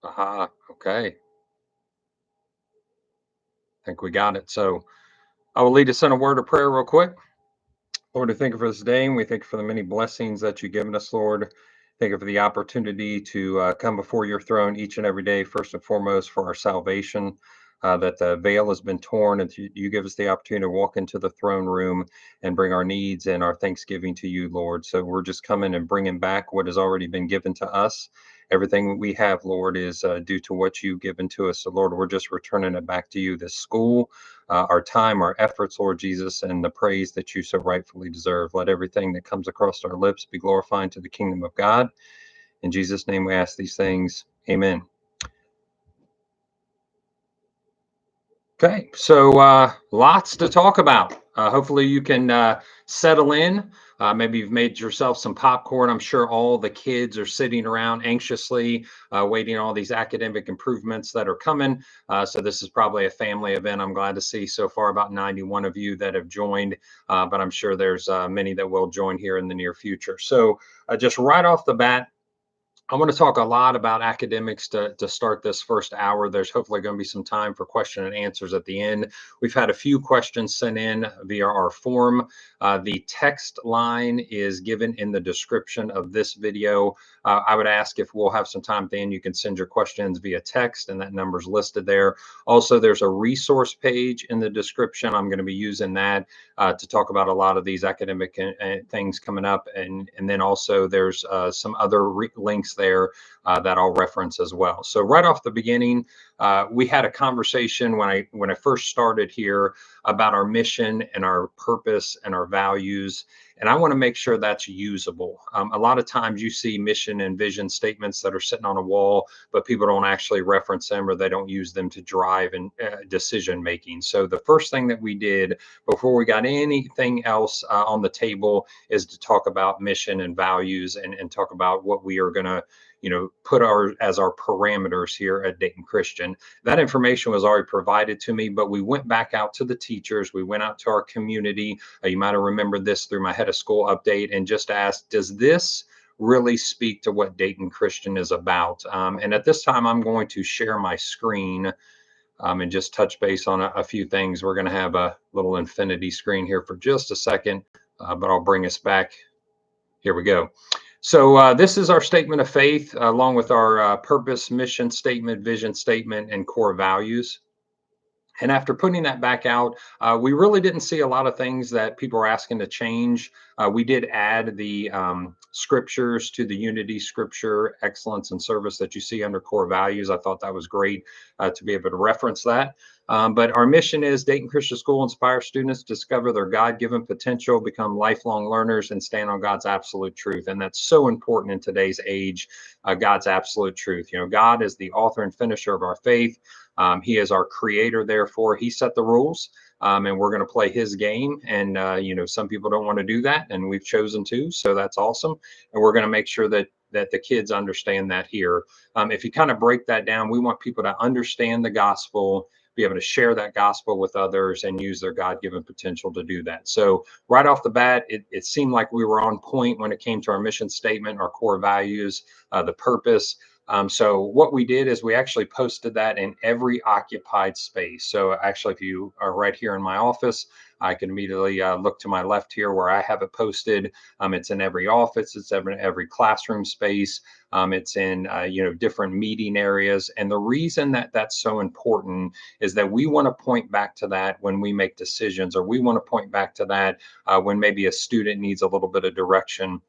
Aha. Okay. I think we got it. So I will lead us in a word of prayer real quick. Lord, we thank you for this day, and we thank you for the many blessings that you've given us, Lord. Thank you for the opportunity to come before your throne each and every day, first and foremost for our salvation, that the veil has been torn, and you give us the opportunity to walk into the throne room and bring our needs and our thanksgiving to you, Lord. So we're just coming and bringing back what has already been given to us. Everything we have, Lord, is due to what you've given to us. So, Lord, we're just returning it back to you, this school, our time, our efforts, Lord Jesus, and the praise that you so rightfully deserve. Let everything that comes across our lips be glorifying to the kingdom of God. In Jesus' name we ask these things. Amen. Okay, so lots to talk about. Hopefully, you can settle in. Maybe you've made yourself some popcorn. I'm sure all the kids are sitting around anxiously waiting on all these academic improvements that are coming. So, this is probably a family event. I'm glad to see so far about 91 of you that have joined, but I'm sure there's many that will join here in the near future. So, just right off the bat, I want to talk a lot about academics to start this first hour. There's hopefully going to be some time for question and answers at the end. We've had a few questions sent in via our form. The text line is given in the description of this video. I would ask if we'll have some time at the end, you can send your questions via text, and that number's listed there. Also, there's a resource page in the description. I'm going to be using that to talk about a lot of these academic things coming up. And then also there's some other links there that I'll reference as well. So right off the beginning, we had a conversation when I first started here about our mission and our purpose and our values. And I want to make sure that's usable. A lot of times you see mission and vision statements that are sitting on a wall, but people don't actually reference them or they don't use them to drive and decision making. So the first thing that we did before we got anything else on the table is to talk about mission and values and talk about what we are going to put as our parameters here at Dayton Christian. That information was already provided to me, but we went back out to the teachers. We went out to our community. You might have remembered this through my head of school update, and just asked, does this really speak to what Dayton Christian is about? And at this time, I'm going to share my screen and just touch base on a few things. We're going to have a little infinity screen here for just a second, but I'll bring us back. Here we go. So this is our statement of faith, along with our purpose, mission statement, vision statement, and core values. And after putting that back out, we really didn't see a lot of things that people were asking to change. We did add the scriptures to the unity scripture, excellence and service that you see under core values. I thought that was great to be able to reference that. But our mission is Dayton Christian School inspire students to discover their God-given potential, become lifelong learners, and stand on God's absolute truth. And that's so important in today's age, God's absolute truth. God is the author and finisher of our faith. He is our creator, therefore he set the rules, and we're going to play his game. And some people don't want to do that, and we've chosen to, so that's awesome. And we're going to make sure that the kids understand that here. If you kind of break that down, we want people to understand the gospel, be able to share that gospel with others, and use their God-given potential to do that. So right off the bat, it seemed like we were on point when it came to our mission statement, our core values, the purpose. So what we did is we actually posted that in every occupied space. So actually, if you are right here in my office, I can immediately look to my left here where I have it posted. It's in every office. It's every classroom space. It's in different meeting areas. And the reason that that's so important is that we want to point back to that when we make decisions, or we want to point back to that when maybe a student needs a little bit of direction,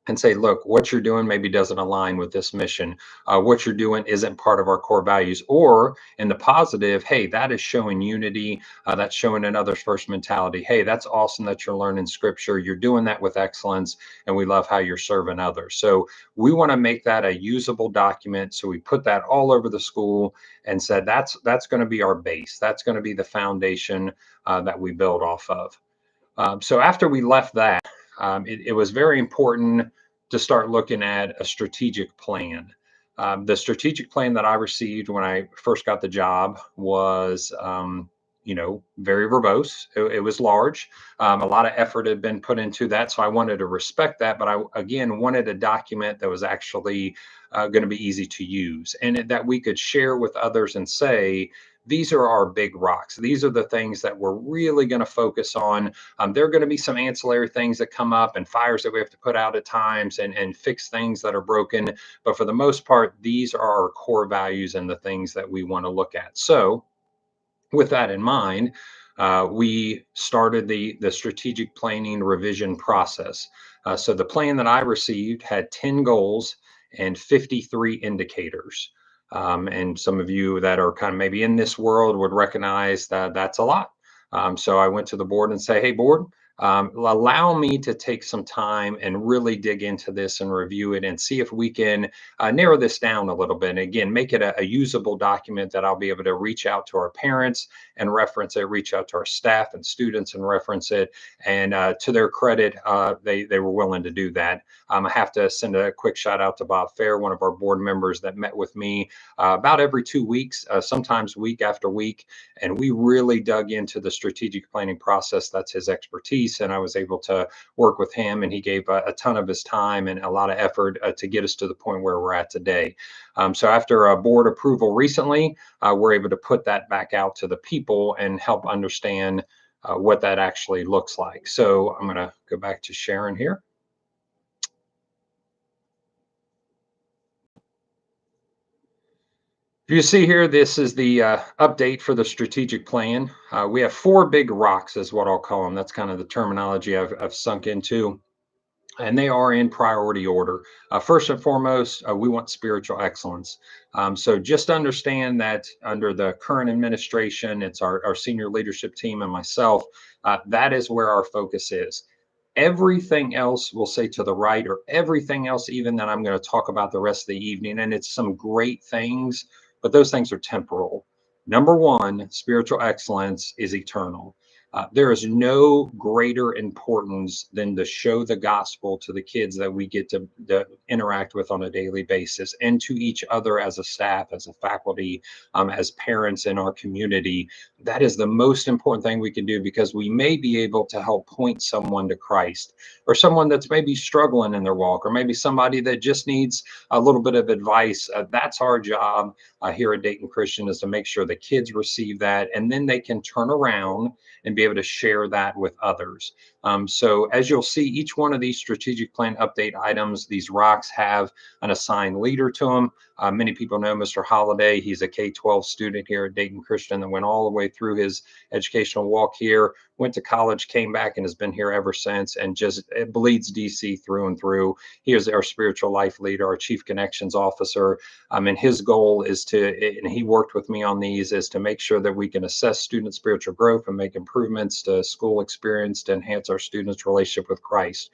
and say, look, what you're doing maybe doesn't align with this mission. What you're doing isn't part of our core values. Or in the positive, hey, that is showing unity. That's showing an others first mentality. Hey, that's awesome that you're learning scripture. You're doing that with excellence, and we love how you're serving others. So we want to make that a usable document. So we put that all over the school and said that's going to be our base. That's going to be the foundation that we build off of. So after we left that, it was very important to start looking at a strategic plan. The strategic plan that I received when I first got the job was very verbose. It was large. A lot of effort had been put into that. So I wanted to respect that. But I, again, wanted a document that was actually going to be easy to use and that we could share with others and say, these are our big rocks. These are the things that we're really going to focus on. There are going to be some ancillary things that come up and fires that we have to put out at times and fix things that are broken. But for the most part, these are our core values and the things that we want to look at. So with that in mind, we started the strategic planning revision process. So the plan that I received had 10 goals and 53 indicators. And some of you that are kind of maybe in this world would recognize that that's a lot. So I went to the board and say, hey, board, allow me to take some time and really dig into this and review it and see if we can narrow this down a little bit. And again, make it a usable document that I'll be able to reach out to our parents and reference it, reach out to our staff and students and reference it. And to their credit, they were willing to do that. I have to send a quick shout out to Bob Fair, one of our board members that met with me about every 2 weeks, sometimes week after week. And we really dug into the strategic planning process. That's his expertise. And I was able to work with him, and he gave a ton of his time and a lot of effort to get us to the point where we're at today. So after a board approval recently, we're able to put that back out to the people and help understand what that actually looks like. So I'm going to go back to Sharon here. You see here, this is the update for the strategic plan. We have 4 big rocks is what I'll call them. That's kind of the terminology I've sunk into. And they are in priority order. First and foremost, we want spiritual excellence. So just understand that under the current administration, it's our senior leadership team and myself, that is where our focus is. Everything else we'll say to the right, or everything else even that I'm going to talk about the rest of the evening, and it's some great things, but those things are temporal. Number one, spiritual excellence is eternal. There is no greater importance than to show the gospel to the kids that we get to interact with on a daily basis, and to each other as a staff, as a faculty, as parents in our community. That is the most important thing we can do, because we may be able to help point someone to Christ, or someone that's maybe struggling in their walk, or maybe somebody that just needs a little bit of advice. That's our job here at Dayton Christian, is to make sure the kids receive that, and then they can turn around and be able to share that with others. So as you'll see, each one of these strategic plan update items, these rocks have an assigned leader to them. Many people know Mr. Holliday. He's a K-12 student here at Dayton Christian that went all the way through his educational walk here, went to college, came back, and has been here ever since, and just it bleeds DC through and through. He is our spiritual life leader, our chief connections officer. And his goal is and he worked with me on these, is to make sure that we can assess student spiritual growth and make improvements to school experience to enhance our students' relationship with Christ.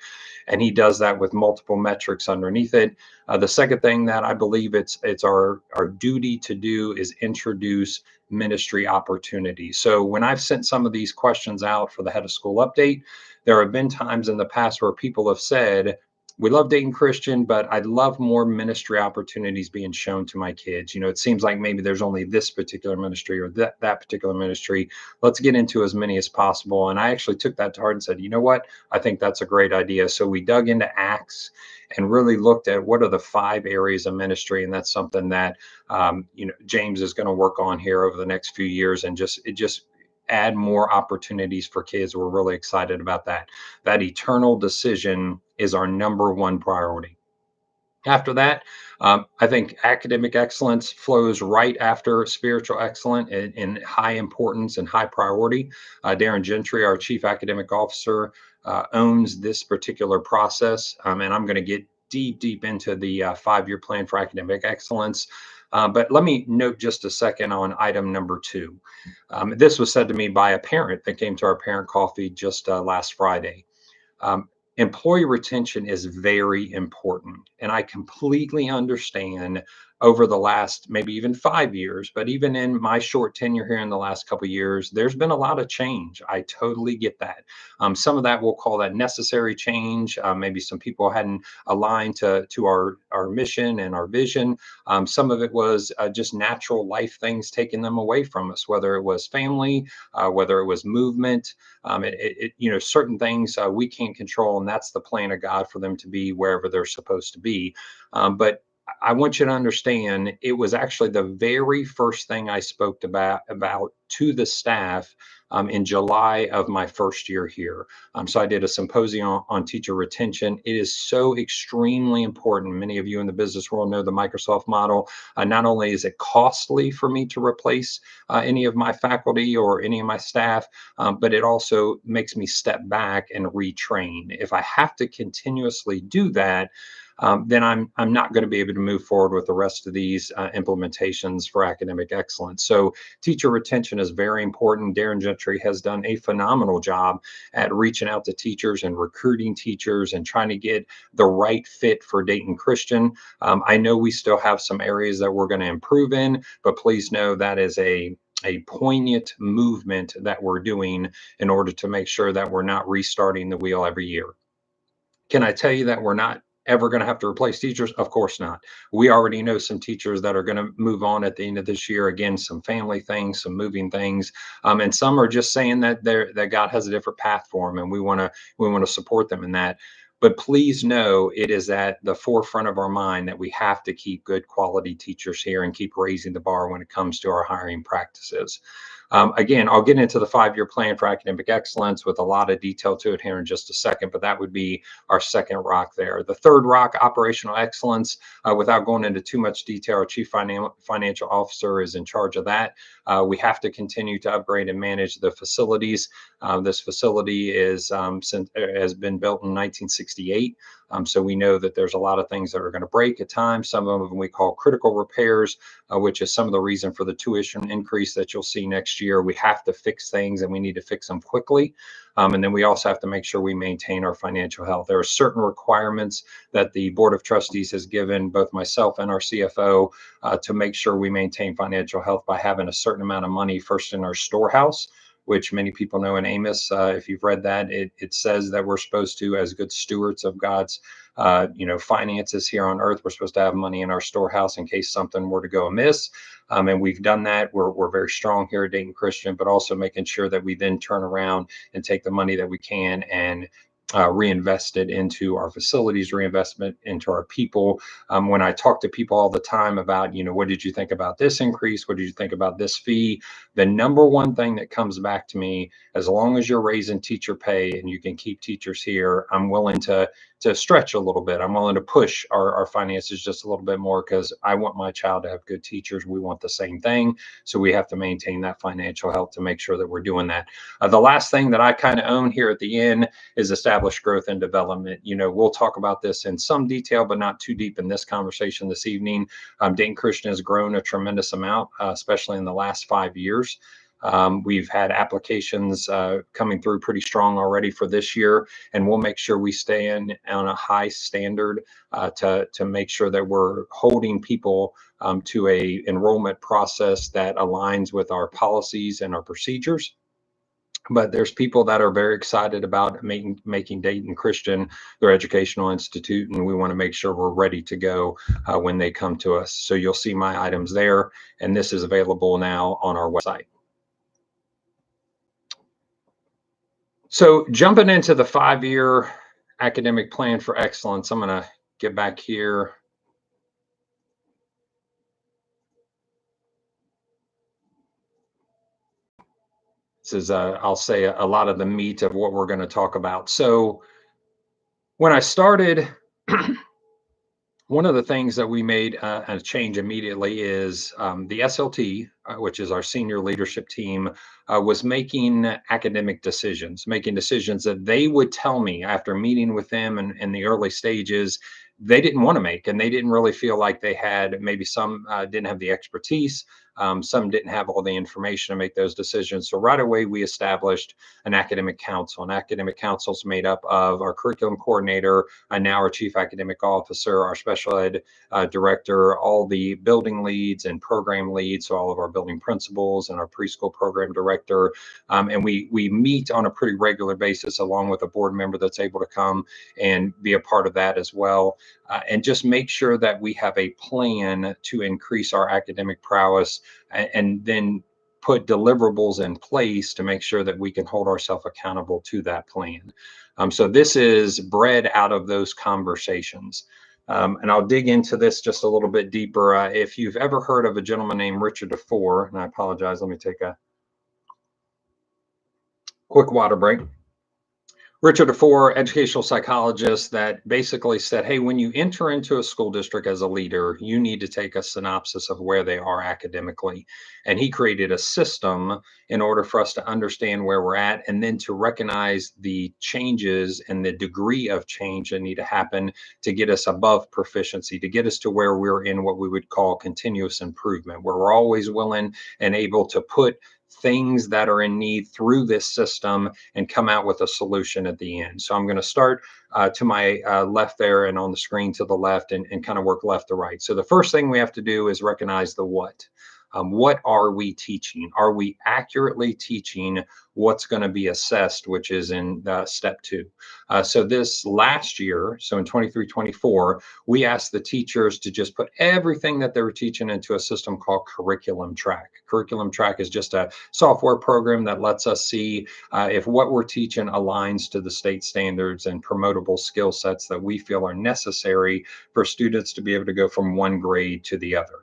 And he does that with multiple metrics underneath it. The second thing that I believe it's our duty to do is introduce ministry opportunities. So when I've sent some of these questions out for the head of school update, there have been times in the past where people have said, we love Dayton Christian, but I'd love more ministry opportunities being shown to my kids. It seems like maybe there's only this particular ministry or that particular ministry. Let's get into as many as possible. And I actually took that to heart and said, you know what? I think that's a great idea. So we dug into Acts and really looked at what are the 5 areas of ministry. And that's something that, James is going to work on here over the next few years, and just add more opportunities for kids. We're really excited about that. That eternal decision is our number one priority. After that, I think academic excellence flows right after spiritual excellence in high importance and high priority. Darren Gentry, our chief academic officer, owns this particular process. And I'm going to get deep into the 5-year plan for academic excellence. But let me note just a second on item number 2. This was said to me by a parent that came to our parent coffee just last Friday. Employee retention is very important, and I completely understand over the last maybe even 5 years, but even in my short tenure here in the last couple of years, there's been a lot of change. I totally get that. Some of that we'll call that necessary change. Maybe some people hadn't aligned to our mission and our vision. Some of it was just natural life things taking them away from us, whether it was family, whether it was movement. Certain things we can't control, and that's the plan of God for them to be wherever they're supposed to be. But I want you to understand, it was actually the very first thing I spoke about to the staff in July of my first year here. So I did a symposium on teacher retention. It is so extremely important. Many of you in the business world know the Microsoft model. Not only is it costly for me to replace any of my faculty or any of my staff, but it also makes me step back and retrain. If I have to continuously do that, then I'm not going to be able to move forward with the rest of these implementations for academic excellence. So teacher retention is very important. Darren Gentry has done a phenomenal job at reaching out to teachers and recruiting teachers and trying to get the right fit for Dayton Christian. I know we still have some areas that we're going to improve in, but please know that is a poignant movement that we're doing in order to make sure that we're not restarting the wheel every year. Can I tell you that we're not ever going to have to replace teachers? Of course not. We already know some teachers that are going to move on at the end of this year. Again, some family things, some moving things, and some are just saying that God has a different path for them, and we want to support them in that. But please know it is at the forefront of our mind that we have to keep good quality teachers here and keep raising the bar when it comes to our hiring practices. Again, I'll get into the 5-year plan for academic excellence with a lot of detail to it here in just a second, but that would be our second rock there. The third rock, operational excellence. Without going into too much detail, our chief financial officer is in charge of that. We have to continue to upgrade and manage the facilities. This facility has been built in 1968. So we know that there's a lot of things that are going to break at times. Some of them we call critical repairs, which is some of the reason for the tuition increase that you'll see next year. We have to fix things and we need to fix them quickly. And then we also have to make sure we maintain our financial health. There are certain requirements that the Board of Trustees has given both myself and our CFO to make sure we maintain financial health by having a certain amount of money first in our storehouse, which many people know in Amos. If you've read that, it says that we're supposed to, as good stewards of God's finances here on earth, we're supposed to have money in our storehouse in case something were to go amiss. And we've done that. We're very strong here at Dayton Christian, but also making sure that we then turn around and take the money that we can and reinvest it into our facilities, reinvestment into our people. When I talk to people all the time about, what did you think about this increase? What did you think about this fee? The number one thing that comes back to me, as long as you're raising teacher pay and you can keep teachers here, I'm willing to stretch a little bit. I'm willing to push our finances just a little bit more because I want my child to have good teachers. We want the same thing. So we have to maintain that financial health to make sure that we're doing that. The last thing that I kind of own here at the end is established growth and development. We'll talk about this in some detail, but not too deep in this conversation this evening. Dayton Christian has grown a tremendous amount, especially in the last 5 years. We've had applications coming through pretty strong already for this year, and we'll make sure we stay on a high standard to make sure that we're holding people to a enrollment process that aligns with our policies and our procedures. But there's people that are very excited about making Dayton Christian their educational institute, and we want to make sure we're ready to go when they come to us. So you'll see my items there, and this is available now on our website. So jumping into the 5-year academic plan for excellence, I'm going to get back here. This is, I'll say, a lot of the meat of what we're going to talk about. So when I started, one of the things that we made a change immediately is the SLT, which is our senior leadership team, was making academic decisions, making decisions that they would tell me after meeting with them in the early stages they didn't want to make, and they didn't really feel like they had. Maybe some didn't have the expertise, Some didn't have all the information to make those decisions. So right away, we established an academic council. An academic council is made up of our curriculum coordinator, and now our chief academic officer, our special ed director, all the building leads and program leads, so all of our building principals and our preschool program director. And we meet on a pretty regular basis, along with a board member that's able to come and be a part of that as well. And just make sure that we have a plan to increase our academic prowess, and then put deliverables in place to make sure that we can hold ourselves accountable to that plan. So this is bred out of those conversations. And I'll dig into this just a little bit deeper. If you've ever heard of a gentleman named Richard DeFore, and I apologize, let me take a quick water break. Richard DeFore, educational psychologist, that basically said, hey, when you enter into a school district as a leader, you need to take a synopsis of where they are academically. And he created a system in order for us to understand where we're at, and then to recognize the changes and the degree of change that need to happen to get us above proficiency, to get us to where we're in what we would call continuous improvement, where we're always willing and able to put things that are in need through this system and come out with a solution at the end. So I'm going to start to my left there, and on the screen to the left, and kind of work left to right. So the first thing we have to do is recognize the what. What are we teaching? Are we accurately teaching what's going to be assessed, which is in step 2? So this last year, so in 23-24, we asked the teachers to just put everything that they were teaching into a system called Curriculum Track. Curriculum Track is just a software program that lets us see if what we're teaching aligns to the state standards and promotable skill sets that we feel are necessary for students to be able to go from one grade to the other.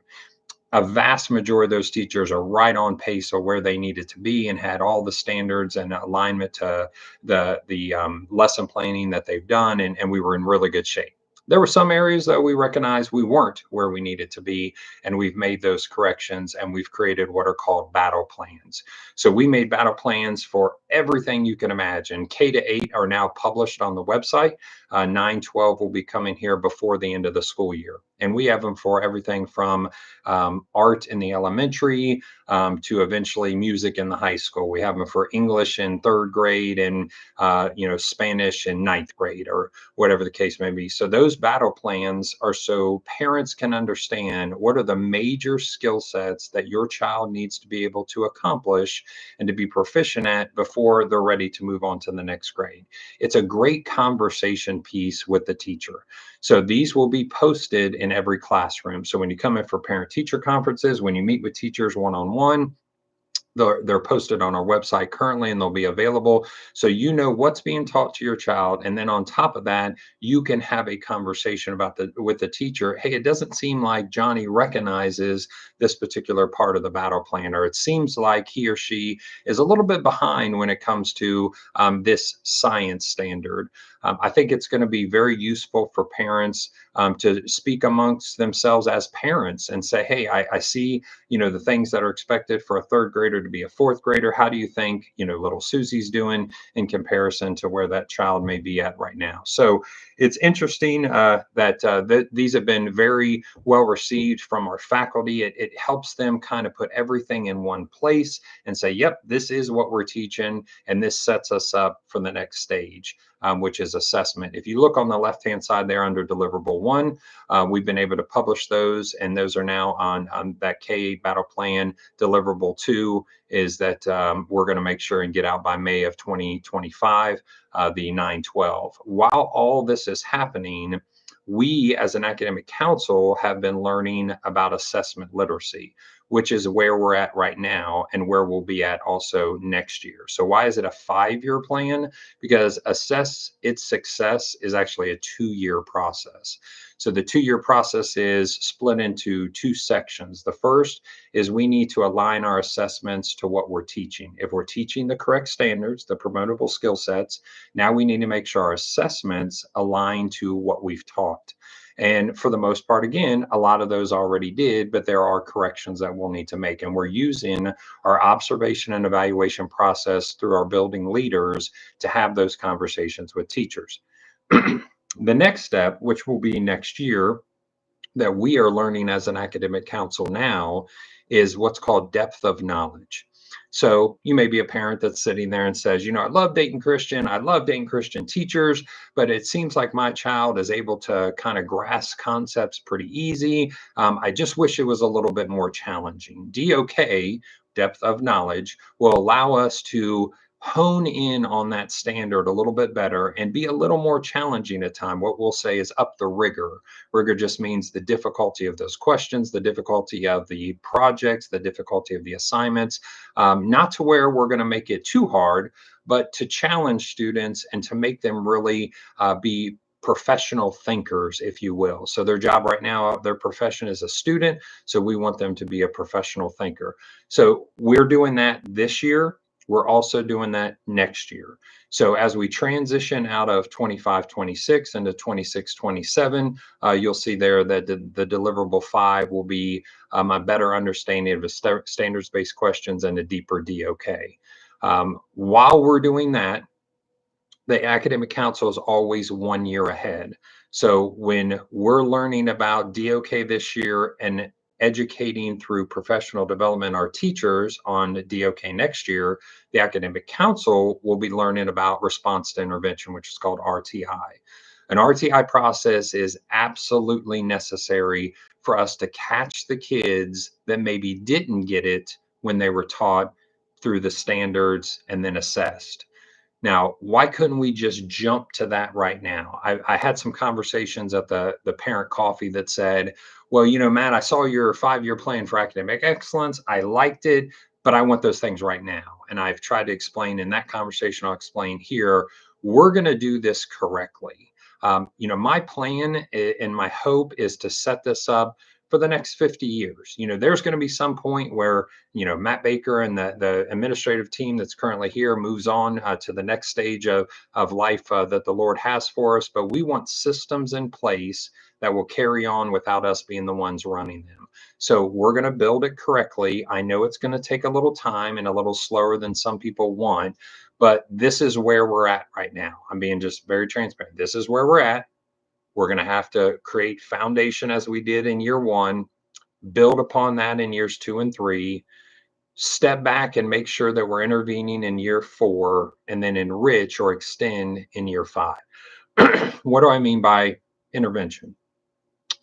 A vast majority of those teachers are right on pace or where they needed to be, and had all the standards and alignment to the lesson planning that they've done, and we were in really good shape. There were some areas that we recognized we weren't where we needed to be, and we've made those corrections, and we've created what are called battle plans. So we made battle plans for everything you can imagine. K-8 are now published on the website. 9-12 will be coming here before the end of the school year. And we have them for everything from art in the elementary to eventually music in the high school. We have them for English in 3rd grade, and Spanish in 9th grade, or whatever the case may be. So those battle plans are so parents can understand what are the major skill sets that your child needs to be able to accomplish and to be proficient at before they're ready to move on to the next grade. It's a great conversation piece with the teacher. So these will be posted in every classroom. So when you come in for parent-teacher conferences, when you meet with teachers one-on-one, they're posted on our website currently, and they'll be available. So you know what's being taught to your child. And then on top of that, you can have a conversation with the teacher. Hey, it doesn't seem like Johnny recognizes this particular part of the battle plan, or it seems like he or she is a little bit behind when it comes to this science standard. I think it's going to be very useful for parents to speak amongst themselves as parents and say, hey, I see, the things that are expected for a 3rd grader to be a 4th grader. How do you think, little Susie's doing in comparison to where that child may be at right now? So it's interesting that these have been very well received from our faculty. It helps them kind of put everything in one place and say, yep, this is what we're teaching, and this sets us up for the next stage, which is assessment. If you look on the left-hand side there under deliverable 1, we've been able to publish those, and those are now on that K battle plan. Deliverable 2 is that we're going to make sure and get out by May of 2025, the 9-12. While all this is happening, we as an academic council have been learning about assessment literacy, which is where we're at right now and where we'll be at also next year. So why is it a 5-year plan? Because assess its success is actually a 2-year process. So the 2-year process is split into 2 sections. The first is we need to align our assessments to what we're teaching. If we're teaching the correct standards, the promotable skill sets, now we need to make sure our assessments align to what we've taught. And for the most part, again, a lot of those already did, but there are corrections that we'll need to make. And we're using our observation and evaluation process through our building leaders to have those conversations with teachers. The next step, which will be next year, that we are learning as an academic council now is what's called depth of knowledge. So you may be a parent that's sitting there and says, you know, I love Dayton Christian, I love Dayton Christian teachers, but it seems like my child is able to kind of grasp concepts pretty easy. I just wish it was a little bit more challenging. DOK, depth of knowledge, will allow us to hone in on that standard a little bit better and be a little more challenging at time. What we'll say is up the rigor. Rigor just means the difficulty of those questions, the difficulty of the projects, the difficulty of the assignments, not to where we're going to make it too hard, but to challenge students and to make them really be professional thinkers, if you will. So their job right now, their profession is a student. So we want them to be a professional thinker. So we're doing that this year. We're also doing that next year. So as we transition out of 25-26 into 26-27, you'll see there that the deliverable 5 will be a better understanding of the standards-based questions and a deeper DOK. While we're doing that, the academic council is always 1 year ahead. So when we're learning about DOK this year and educating through professional development our teachers on DOK next year, the academic council will be learning about response to intervention, which is called RTI. An RTI process is absolutely necessary for us to catch the kids that maybe didn't get it when they were taught through the standards and then assessed. Now, why couldn't we just jump to that right now? I had some conversations at the parent coffee that said, well, you know, Matt, I saw your 5-year plan for academic excellence. I liked it, but I want those things right now. And I've tried to explain in that conversation, I'll explain here, we're going to do this correctly. You know, my plan and my hope is to set this up for the next 50 years. You know, there's going to be some point where, you know, Matt Baker and the administrative team that's currently here moves on to the next stage of life that the Lord has for us. But we want systems in place that will carry on without us being the ones running them. So we're going to build it correctly. I know it's going to take a little time and a little slower than some people want, but this is where we're at right now. I'm being just very transparent. This is where we're at. We're going to have to create foundation as we did in year 1, build upon that in years 2 and 3, step back and make sure that we're intervening in year 4, and then enrich or extend in year 5. What do I mean by intervention?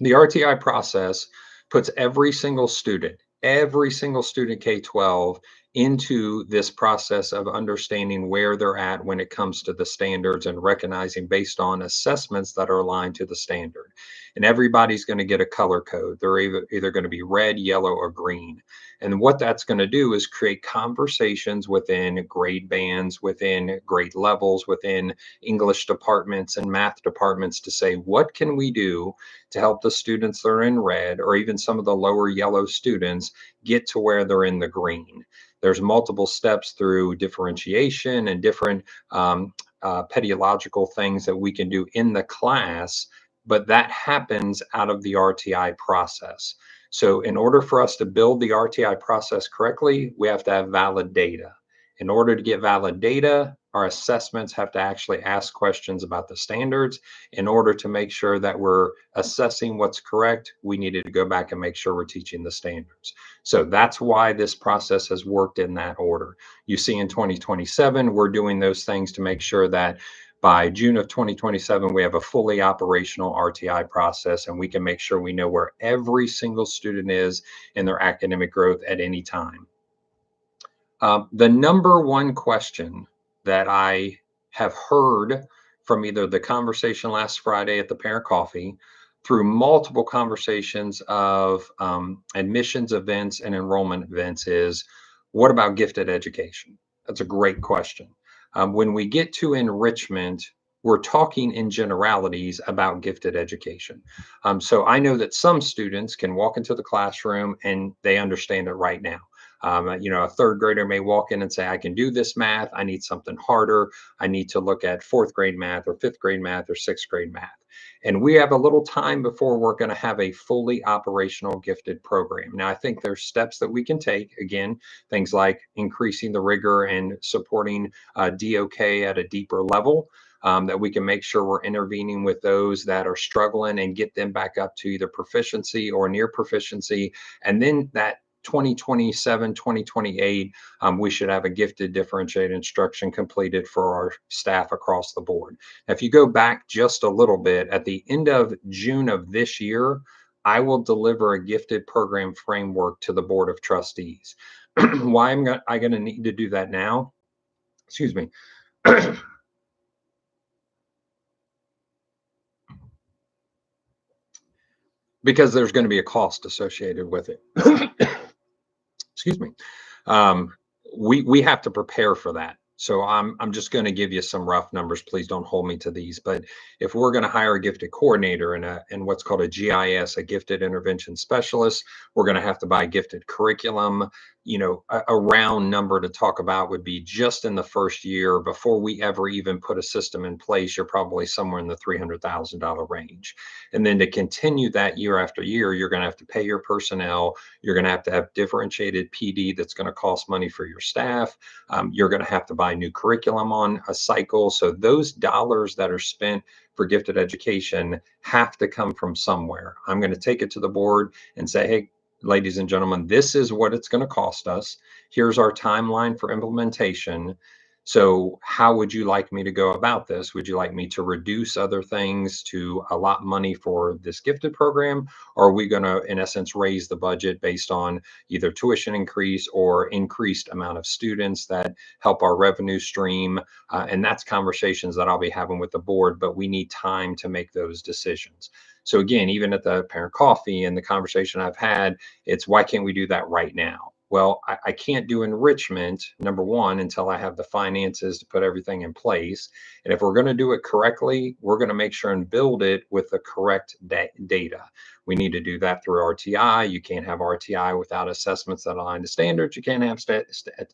The RTI process puts every single student K-12 into this process of understanding where they're at when it comes to the standards and recognizing based on assessments that are aligned to the standard. And everybody's going to get a color code. They're either going to be red, yellow, or green. And what that's going to do is create conversations within grade bands, within grade levels, within English departments and math departments to say, what can we do to help the students that are in red, or even some of the lower yellow students, get to where they're in the green? There's multiple steps through differentiation and different pedagogical things that we can do in the class, but that happens out of the RTI process. So in order for us to build the RTI process correctly, we have to have valid data. In order to get valid data, our assessments have to actually ask questions about the standards. In order to make sure that we're assessing what's correct, we needed to go back and make sure we're teaching the standards. So that's why this process has worked in that order. You see in 2027, we're doing those things to make sure that by June of 2027, we have a fully operational RTI process, and we can make sure we know where every single student is in their academic growth at any time. The number one question that I have heard from either the conversation last Friday at the parent coffee, through multiple conversations of admissions events and enrollment events is, what about gifted education? That's a great question. When we get to enrichment, we're talking in generalities about gifted education. So I know that some students can walk into the classroom and they understand it right now. You know, a third grader may walk in and say, I can do this math. I need something harder. I need to look at fourth grade math or fifth grade math or sixth grade math. And we have a little time before we're going to have a fully operational gifted program. Now, I think there's steps that we can take. Again, things like increasing the rigor and supporting DOK at a deeper level. That we can make sure we're intervening with those that are struggling and get them back up to either proficiency or near proficiency. And then that 2027, 2028, we should have a gifted differentiated instruction completed for our staff across the board. Now, if you go back just a little bit, at the end of June of this year, I will deliver a gifted program framework to the Board of Trustees. Why am I going to need to do that now? Excuse me. Because there's going to be a cost associated with it. Excuse me. Um, we have to prepare for that. So I'm just going to give you some rough numbers. Please don't hold me to these. But if we're going to hire a gifted coordinator and what's called a GIS, a gifted intervention specialist, we're going to have to buy gifted curriculum. A round number to talk about would be just in the first year before we ever even put a system in place. You're probably somewhere in the $300,000 range. And then to continue that year after year, you're going to have to pay your personnel. You're going to have differentiated PD that's going to cost money for your staff. You're going to have to buy new curriculum on a cycle. So those dollars that are spent for gifted education have to come from somewhere. I'm going to take it to the board and say, hey, ladies and gentlemen, this is what it's going to cost us. Here's our timeline for implementation. So how would you like me to go about this? Would you like me to reduce other things to allot money for this gifted program? Or are we going to, in essence, raise the budget based on either tuition increase or increased amount of students that help our revenue stream? And that's conversations that I'll be having with the board, but we need time to make those decisions. So again, even at the parent coffee and the conversation I've had, it's why can't we do that right now? Well, I can't do enrichment, number one, until I have the finances to put everything in place. And if we're going to do it correctly, we're going to make sure and build it with the correct data. We need to do that through RTI. You can't have RTI without assessments that align to standards. You can't have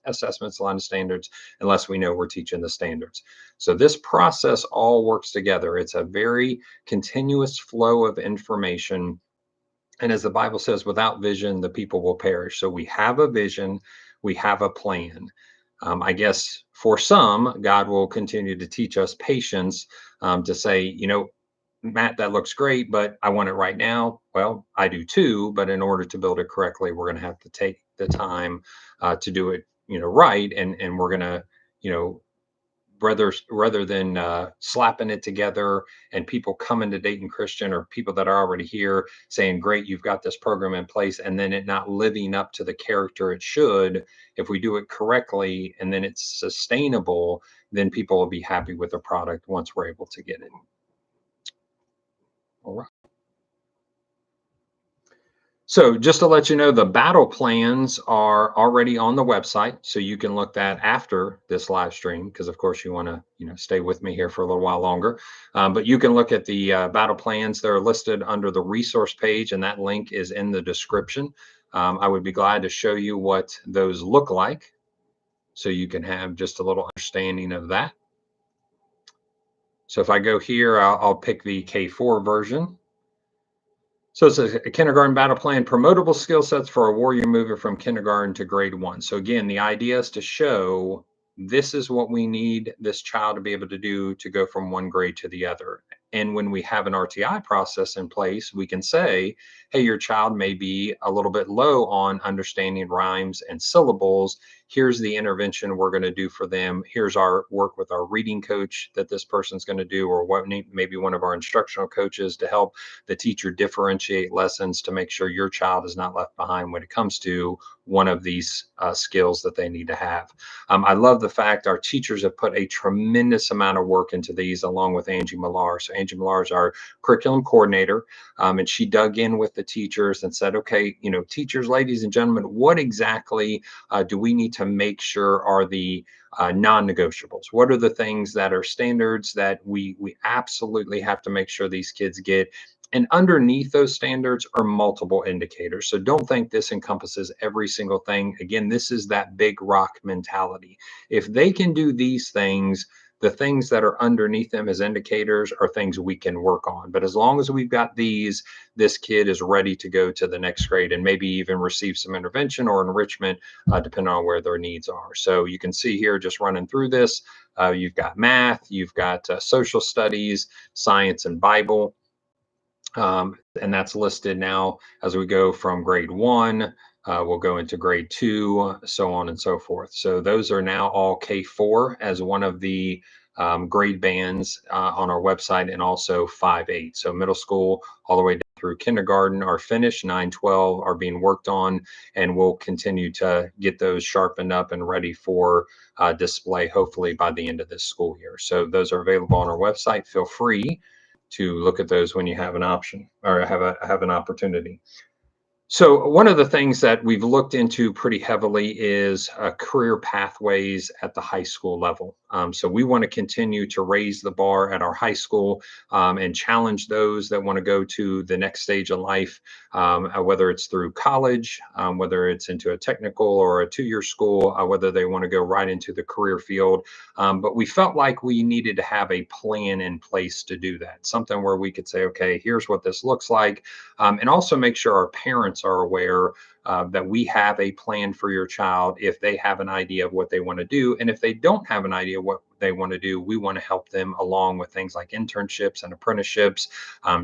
assessments aligned to standards unless we know we're teaching the standards. So this process all works together. It's a very continuous flow of information. And as the Bible says, without vision, the people will perish. So we have a vision, we have a plan. I guess for some, God will continue to teach us patience to say, Matt, that looks great, but I want it right now. Well, I do too. But in order to build it correctly, we're going to have to take the time to do it, right. And we're going to, rather than slapping it together and people coming to Dayton Christian or people that are already here saying, great, you've got this program in place, and then it not living up to the character it should. If we do it correctly and then it's sustainable, then people will be happy with the product once we're able to get it. All right. So just to let you know, the battle plans are already on the website, so you can look that after this live stream, because of course you want to, stay with me here for a little while longer. But you can look at the battle plans. They're listed under the resource page, and that link is in the description. I would be glad to show you what those look like, so you can have just a little understanding of that. So if I go here, I'll pick the K4 version. So it's a kindergarten battle plan, promotable skill sets for a warrior mover from kindergarten to grade 1. So again, the idea is to show this is what we need this child to be able to do to go from one grade to the other. And when we have an RTI process in place, we can say, hey, your child may be a little bit low on understanding rhymes and syllables. Here's the intervention we're going to do for them. Here's our work with our reading coach that this person's going to do, or what maybe one of our instructional coaches to help the teacher differentiate lessons to make sure your child is not left behind when it comes to one of these skills that they need to have. I love the fact our teachers have put a tremendous amount of work into these, along with Angie Millar. So Angie Millar is our curriculum coordinator, and she dug in with the teachers and said, okay, teachers, ladies and gentlemen, what exactly do we need to make sure are the non-negotiables? What are the things that are standards that we absolutely have to make sure these kids get? And underneath those standards are multiple indicators. So don't think this encompasses every single thing. Again, this is that big rock mentality. If they can do these things, The things that are underneath them as indicators are things we can work on. But as long as we've got these, this kid is ready to go to the next grade and maybe even receive some intervention or enrichment, depending on where their needs are. So you can see here, just running through this, you've got math, you've got social studies, science, and Bible. And that's listed now as we go from grade 1. We'll go into grade 2, so on and so forth. So those are now all K4 as one of the grade bands on our website, and also 5-8. So middle school all the way down through kindergarten are finished. 9-12 are being worked on, and we'll continue to get those sharpened up and ready for display, hopefully by the end of this school year. So those are available on our website. Feel free to look at those when you have an option or have an opportunity. So one of the things that we've looked into pretty heavily is career pathways at the high school level. So we want to continue to raise the bar at our high school and challenge those that want to go to the next stage of life, whether it's through college, whether it's into a technical or a 2-year school, whether they want to go right into the career field. But we felt like we needed to have a plan in place to do that, something where we could say, okay, here's what this looks like, and also make sure our parents are aware that we have a plan for your child if they have an idea of what they want to do. And if they don't have an idea what they want to do, we want to help them along with things like internships and apprenticeships,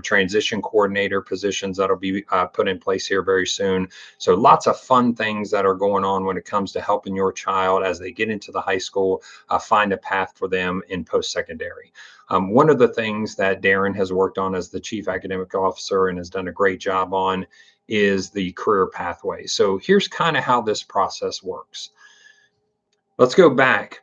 transition coordinator positions that'll be put in place here very soon. So lots of fun things that are going on when it comes to helping your child as they get into the high school, find a path for them in post-secondary. One of the things that Darren has worked on as the chief academic officer and has done a great job on is the career pathway. So here's kind of how this process works. Let's go back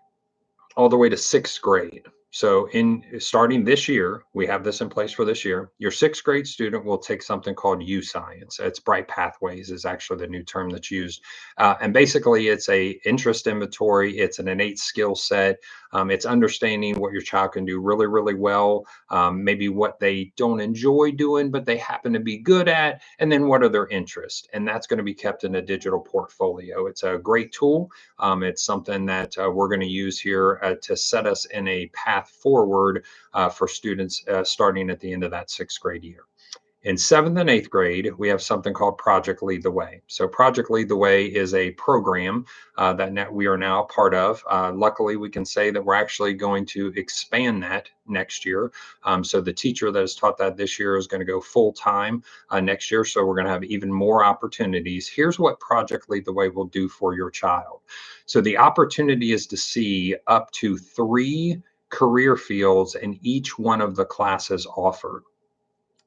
all the way to 6th grade. So in starting this year, we have this in place for this year. Your 6th grade student will take something called U Science. It's Bright Pathways is actually the new term that's used. And basically it's a interest inventory. It's an innate skill set. It's understanding what your child can do really, really well, maybe what they don't enjoy doing, but they happen to be good at, and then what are their interests. And that's going to be kept in a digital portfolio. It's a great tool. It's something that we're going to use here to set us in a path forward for students starting at the end of that 6th grade year. In 7th and 8th grade, we have something called Project Lead the Way. So Project Lead the Way is a program that we are now a part of. Luckily, we can say that we're actually going to expand that next year. So the teacher that has taught that this year is going to go full-time next year. So we're going to have even more opportunities. Here's what Project Lead the Way will do for your child. So the opportunity is to see up to 3 career fields in each one of the classes offered.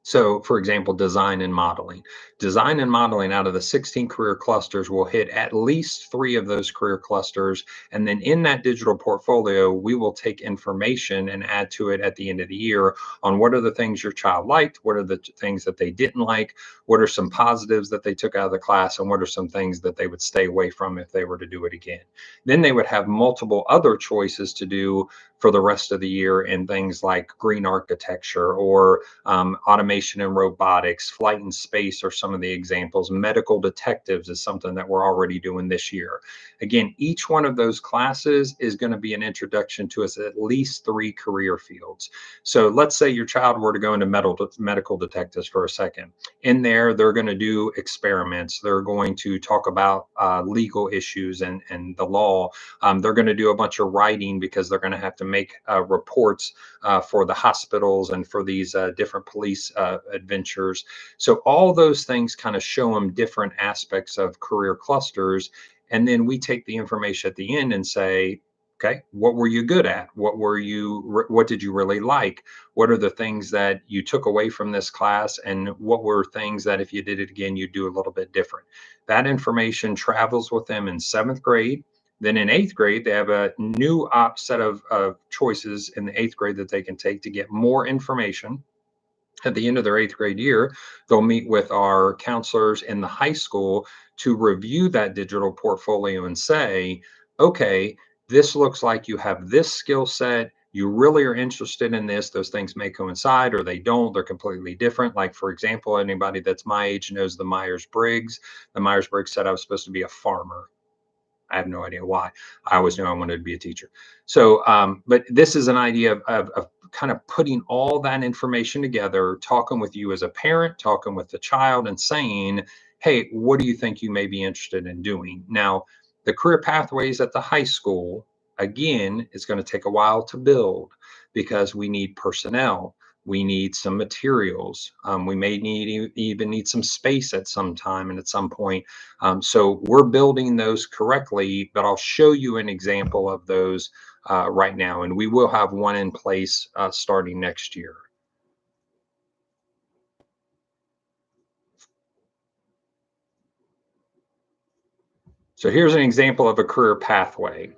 So, for example, design and modeling. Design and modeling out of the 16 career clusters will hit at least 3 of those career clusters. And then in that digital portfolio, we will take information and add to it at the end of the year on what are the things your child liked, what are the things that they didn't like, what are some positives that they took out of the class, and what are some things that they would stay away from if they were to do it again. Then they would have multiple other choices to do for the rest of the year in things like green architecture or automation and robotics, flight and space are some of the examples. Medical detectives is something that we're already doing this year. Again, each one of those classes is going to be an introduction to us at least 3 career fields. So let's say your child were to go into medical detectives for a second. In there, they're going to do experiments. They're going to talk about legal issues and the law. They're going to do a bunch of writing because they're going to have to make reports for the hospitals and for these different police adventures. So all those things kind of show them different aspects of career clusters. And then we take the information at the end and say, okay, what were you good at? What did you really like? What are the things that you took away from this class? And what were things that if you did it again, you'd do a little bit different? That information travels with them in 7th grade. Then in 8th grade, they have a new set of choices in the 8th grade that they can take to get more information. At the end of their 8th grade year, they'll meet with our counselors in the high school to review that digital portfolio and say, okay, this looks like you have this skill set. You really are interested in this. Those things may coincide or they don't. They're completely different. Like, for example, anybody that's my age knows the Myers-Briggs. The Myers-Briggs said I was supposed to be a farmer. I have no idea why. I always knew I wanted to be a teacher. So, but this is an idea of kind of putting all that information together, talking with you as a parent, talking with the child, and saying, hey, what do you think you may be interested in doing? Now, the career pathways at the high school, again, is going to take a while to build because we need personnel. We need some materials. We may even need some space at some time and at some point. So we're building those correctly, but I'll show you an example of those right now. And we will have one in place starting next year. So here's an example of a career pathway.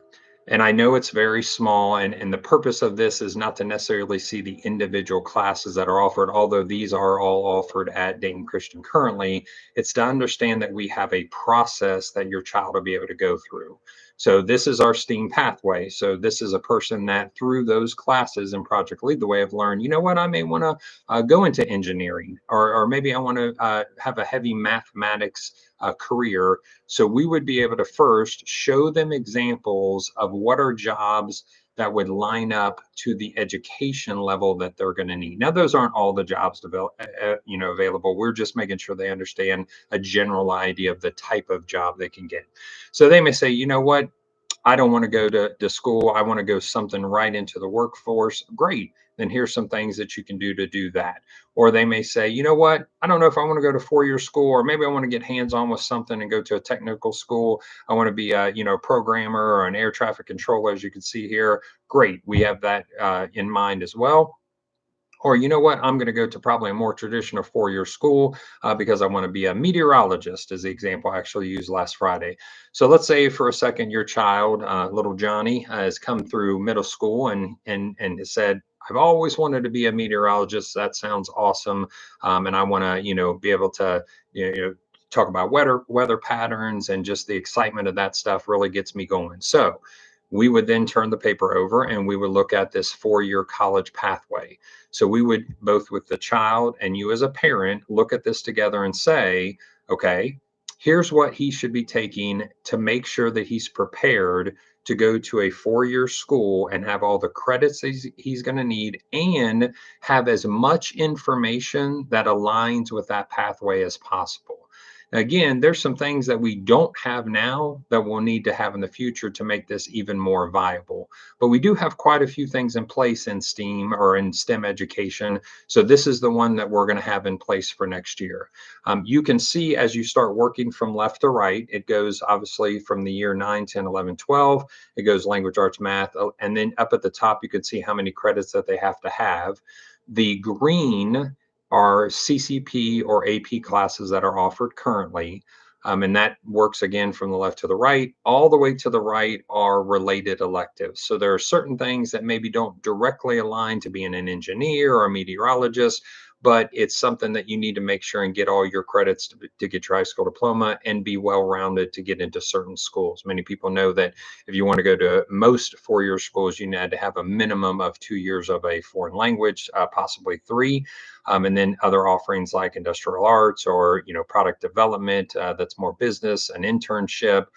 And I know it's very small, and the purpose of this is not to necessarily see the individual classes that are offered, although these are all offered at Dayton Christian currently. It's to understand that we have a process that your child will be able to go through. So this is our STEAM pathway. So this is a person that through those classes in Project Lead the Way have learned, you know what, I may want to go into engineering, or maybe I want to have a heavy mathematics career. So we would be able to first show them examples of what are jobs that would line up to the education level that they're going to need. Now, those aren't all the jobs available. We're just making sure they understand a general idea of the type of job they can get. So they may say, you know what, I don't want to go to school. I want to go something right into the workforce. Great. Then here's some things that you can do to do that. Or they may say, you know what? I don't know if I want to go to 4-year school, or maybe I want to get hands on with something and go to a technical school. I want to be a programmer or an air traffic controller, as you can see here. Great. We have that in mind as well. Or, you know what, I'm going to go to probably a more traditional 4-year school because I want to be a meteorologist, is the example I actually used last Friday. So let's say for a second your child, little Johnny, has come through middle school and has said, I've always wanted to be a meteorologist. That sounds awesome. And I want to, be able to, talk about weather patterns, and just the excitement of that stuff really gets me going. So we would then turn the paper over and we would look at this 4-year college pathway. So we would, both with the child and you as a parent, look at this together and say, okay, here's what he should be taking to make sure that he's prepared to go to a 4-year school and have all the credits he's going to need, and have as much information that aligns with that pathway as possible. Again, there's some things that we don't have now that we'll need to have in the future to make this even more viable. But we do have quite a few things in place in STEAM or in STEM education. So this is the one that we're going to have in place for next year. You can see as you start working from left to right, it goes obviously from the year 9, 10, 11, 12. It goes language arts, math, and then up at the top, you can see how many credits that they have to have. The green are CCP or AP classes that are offered currently. And that works again from the left to the right. All the way to the right are related electives. So there are certain things that maybe don't directly align to being an engineer or a meteorologist, but it's something that you need to make sure and get all your credits to get your high school diploma and be well-rounded to get into certain schools. Many people know that if you want to go to most 4-year schools, you need to have a minimum of 2 years of a foreign language, possibly 3. And then other offerings like industrial arts or product development, that's more business, an internship,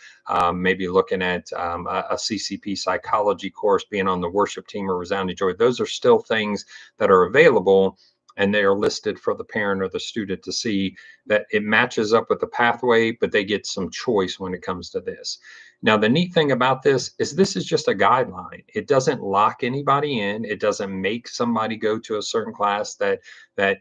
maybe looking at a CCP psychology course, being on the worship team or Resounding Joy. Those are still things that are available, and they are listed for the parent or the student to see that it matches up with the pathway, but they get some choice when it comes to this. Now, the neat thing about this is just a guideline. It doesn't lock anybody in. It doesn't make somebody go to a certain class. That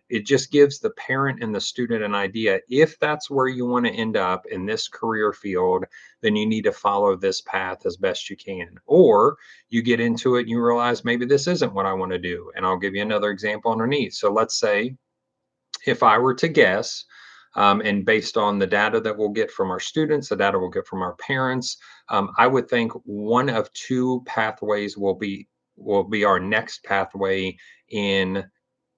it just gives the parent and the student an idea. If that's where you want to end up in this career field, then you need to follow this path as best you can. Or you get into it and you realize maybe this isn't what I want to do. And I'll give you another example underneath. So let's say if I were to guess, and based on the data that we'll get from our students, the data we'll get from our parents, I would think one of 2 pathways will be our next pathway in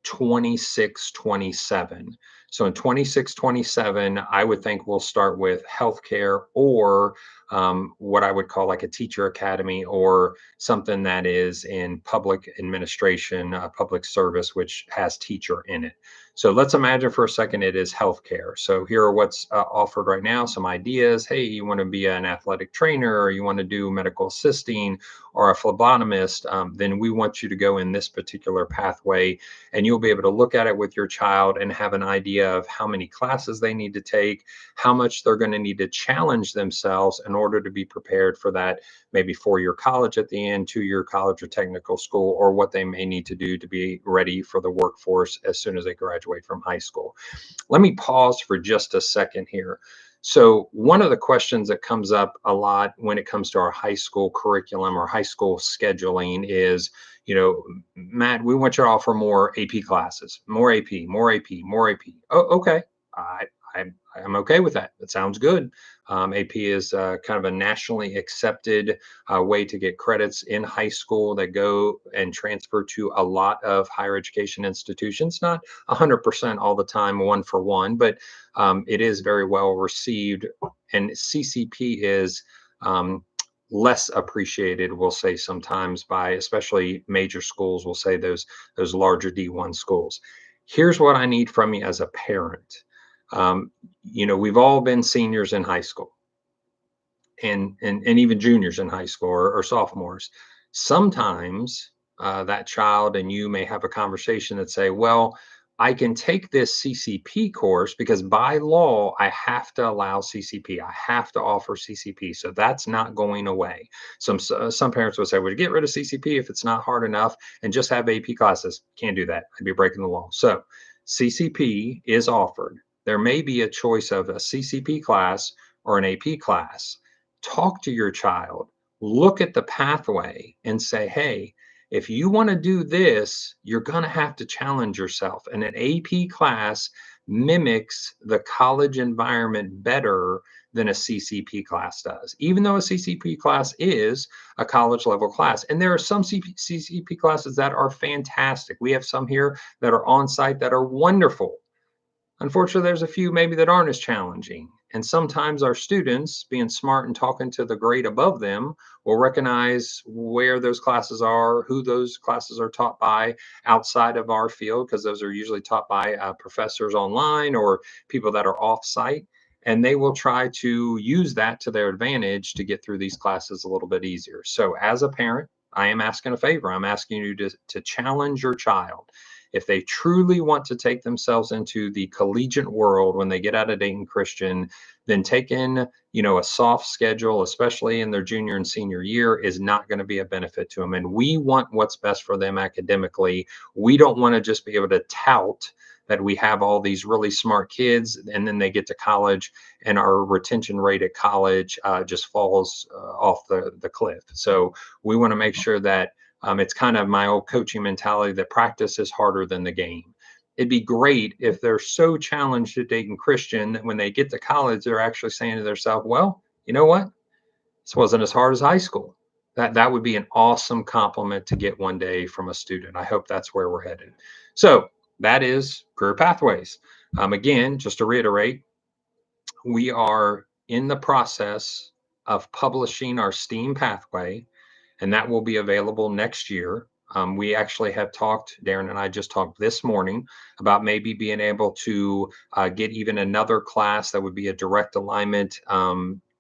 26, 27. So in 26, 27, I would think we'll start with healthcare or what I would call like a teacher academy or something that is in public administration, public service, which has teacher in it. So let's imagine for a second it is healthcare. So here are what's offered right now, some ideas. Hey, you want to be an athletic trainer or you want to do medical assisting or a phlebotomist, then we want you to go in this particular pathway, and you'll be able to look at it with your child and have an idea of how many classes they need to take, how much they're going to need to challenge themselves in order to be prepared for that maybe 4-year college at the end, 2-year college or technical school, or what they may need to do to be ready for the workforce as soon as they graduate from high school. Let me pause for just a second here. So one of the questions that comes up a lot when it comes to our high school curriculum or high school scheduling is, Matt, we want you to offer more AP classes, more AP, more AP, more AP. Oh, okay. I, I'm okay with that. That sounds good. AP is kind of a nationally accepted way to get credits in high school that go and transfer to a lot of higher education institutions. Not 100% all the time, one for one, but it is very well received. And CCP is less appreciated, we'll say sometimes by especially major schools. We'll say those larger D1 schools. Here's what I need from you as a parent. We've all been seniors in high school and even juniors in high school or sophomores. Sometimes that child and you may have a conversation that say, well, I can take this CCP course because by law, I have to allow CCP. I have to offer CCP. So that's not going away. Some parents would say, well, get rid of CCP if it's not hard enough and just have AP classes. Can't do that. I'd be breaking the law. So CCP is offered. There may be a choice of a CCP class or an AP class. Talk to your child, look at the pathway and say, hey, if you want to do this, you're going to have to challenge yourself. And an AP class mimics the college environment better than a CCP class does, even though a CCP class is a college level class. And there are some CCP classes that are fantastic. We have some here that are on site that are wonderful. Unfortunately, there's a few maybe that aren't as challenging. And sometimes our students, being smart and talking to the grade above them, will recognize where those classes are, who those classes are taught by outside of our field, because those are usually taught by professors online or people that are off site. And they will try to use that to their advantage to get through these classes a little bit easier. So, as a parent, I am asking a favor. I'm asking you to challenge your child. If they truly want to take themselves into the collegiate world when they get out of Dayton Christian, then taking, a soft schedule, especially in their junior and senior year, is not going to be a benefit to them. And we want what's best for them academically. We don't want to just be able to tout that we have all these really smart kids and then they get to college and our retention rate at college just falls off the cliff. So we want to make sure that it's kind of my old coaching mentality that practice is harder than the game. It'd be great if they're so challenged at Dayton Christian that when they get to college, they're actually saying to themselves, well, you know what? This wasn't as hard as high school. That would be an awesome compliment to get one day from a student. I hope that's where we're headed. So that is career pathways. Again, just to reiterate, we are in the process of publishing our STEAM pathway, and that will be available next year. We actually have talked, Darren and I just talked this morning about maybe being able to get even another class that would be a direct alignment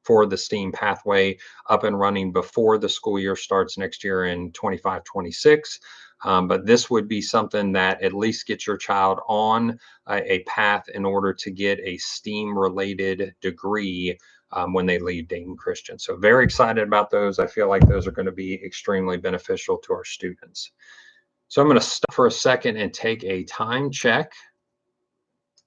for the STEAM pathway up and running before the school year starts next year in 25-26. But this would be something that at least gets your child on a path in order to get a STEAM related degree when they leave Dayton Christian. So very excited about those. I feel like those are going to be extremely beneficial to our students. So I'm going to stop for a second and take a time check.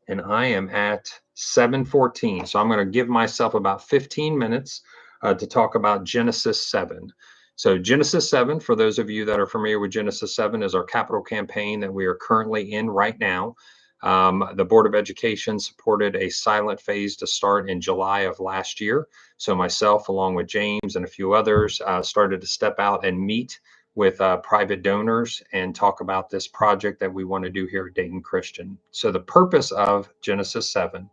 And I am at 7:14. So I'm going to give myself about 15 minutes to talk about Genesis 7. So Genesis 7, for those of you that are familiar with Genesis 7, is our capital campaign that we are currently in right now. The Board of Education supported a silent phase to start in July of last year. So myself, along with James and a few others, started to step out and meet with private donors and talk about this project that we want to do here at Dayton Christian. So the purpose of Genesis 7,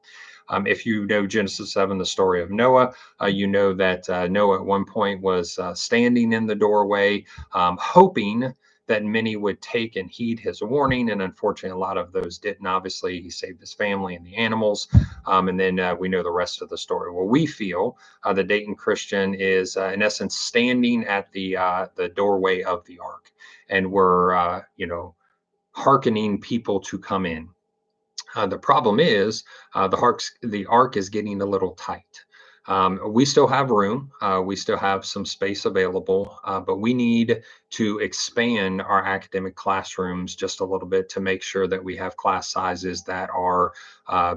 if you know Genesis 7, the story of Noah, you know that Noah at one point was standing in the doorway, hoping that many would take and heed his warning. And unfortunately, a lot of those didn't. Obviously, he saved his family and the animals. And then we know the rest of the story. Well, we feel the Dayton Christian is, in essence, standing at the doorway of the ark. And we're, hearkening people to come in. The problem is the arc is getting a little tight. We still have room. We still have some space available, but we need to expand our academic classrooms just a little bit to make sure that we have class sizes that are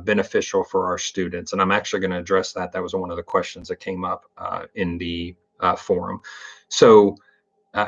beneficial for our students. And I'm actually going to address that. That was one of the questions that came up in the forum. So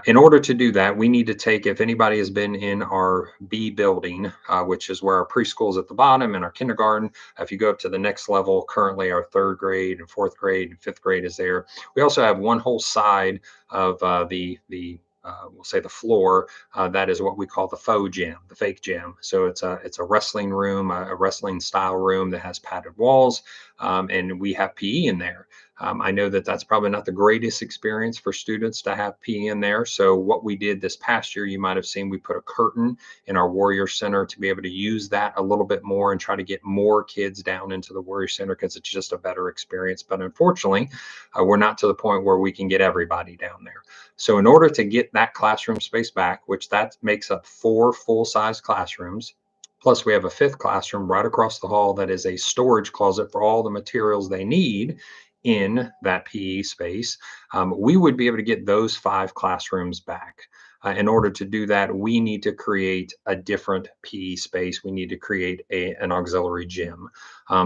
in order to do that, we need to take, if anybody has been in our B building, which is where our preschool is at the bottom and our kindergarten, if you go up to the next level, currently our third grade and fourth grade and fifth grade is there. We also have one whole side of we'll say the floor, that is what we call the faux gym, the fake gym. So it's a wrestling room, a wrestling style room that has padded walls, and we have PE in there. I know that that's probably not the greatest experience for students to have PE in there. So what we did this past year, you might have seen, we put a curtain in our Warrior Center to be able to use that a little bit more and try to get more kids down into the Warrior Center because it's just a better experience. But unfortunately, we're not to the point where we can get everybody down there. So in order to get that classroom space back, which that makes up 4 full-size classrooms, plus we have a 5th classroom right across the hall that is a storage closet for all the materials they need in that PE space, we would be able to get those 5 classrooms back. In order to do that, we need to create a different PE space. We need to create an auxiliary gym.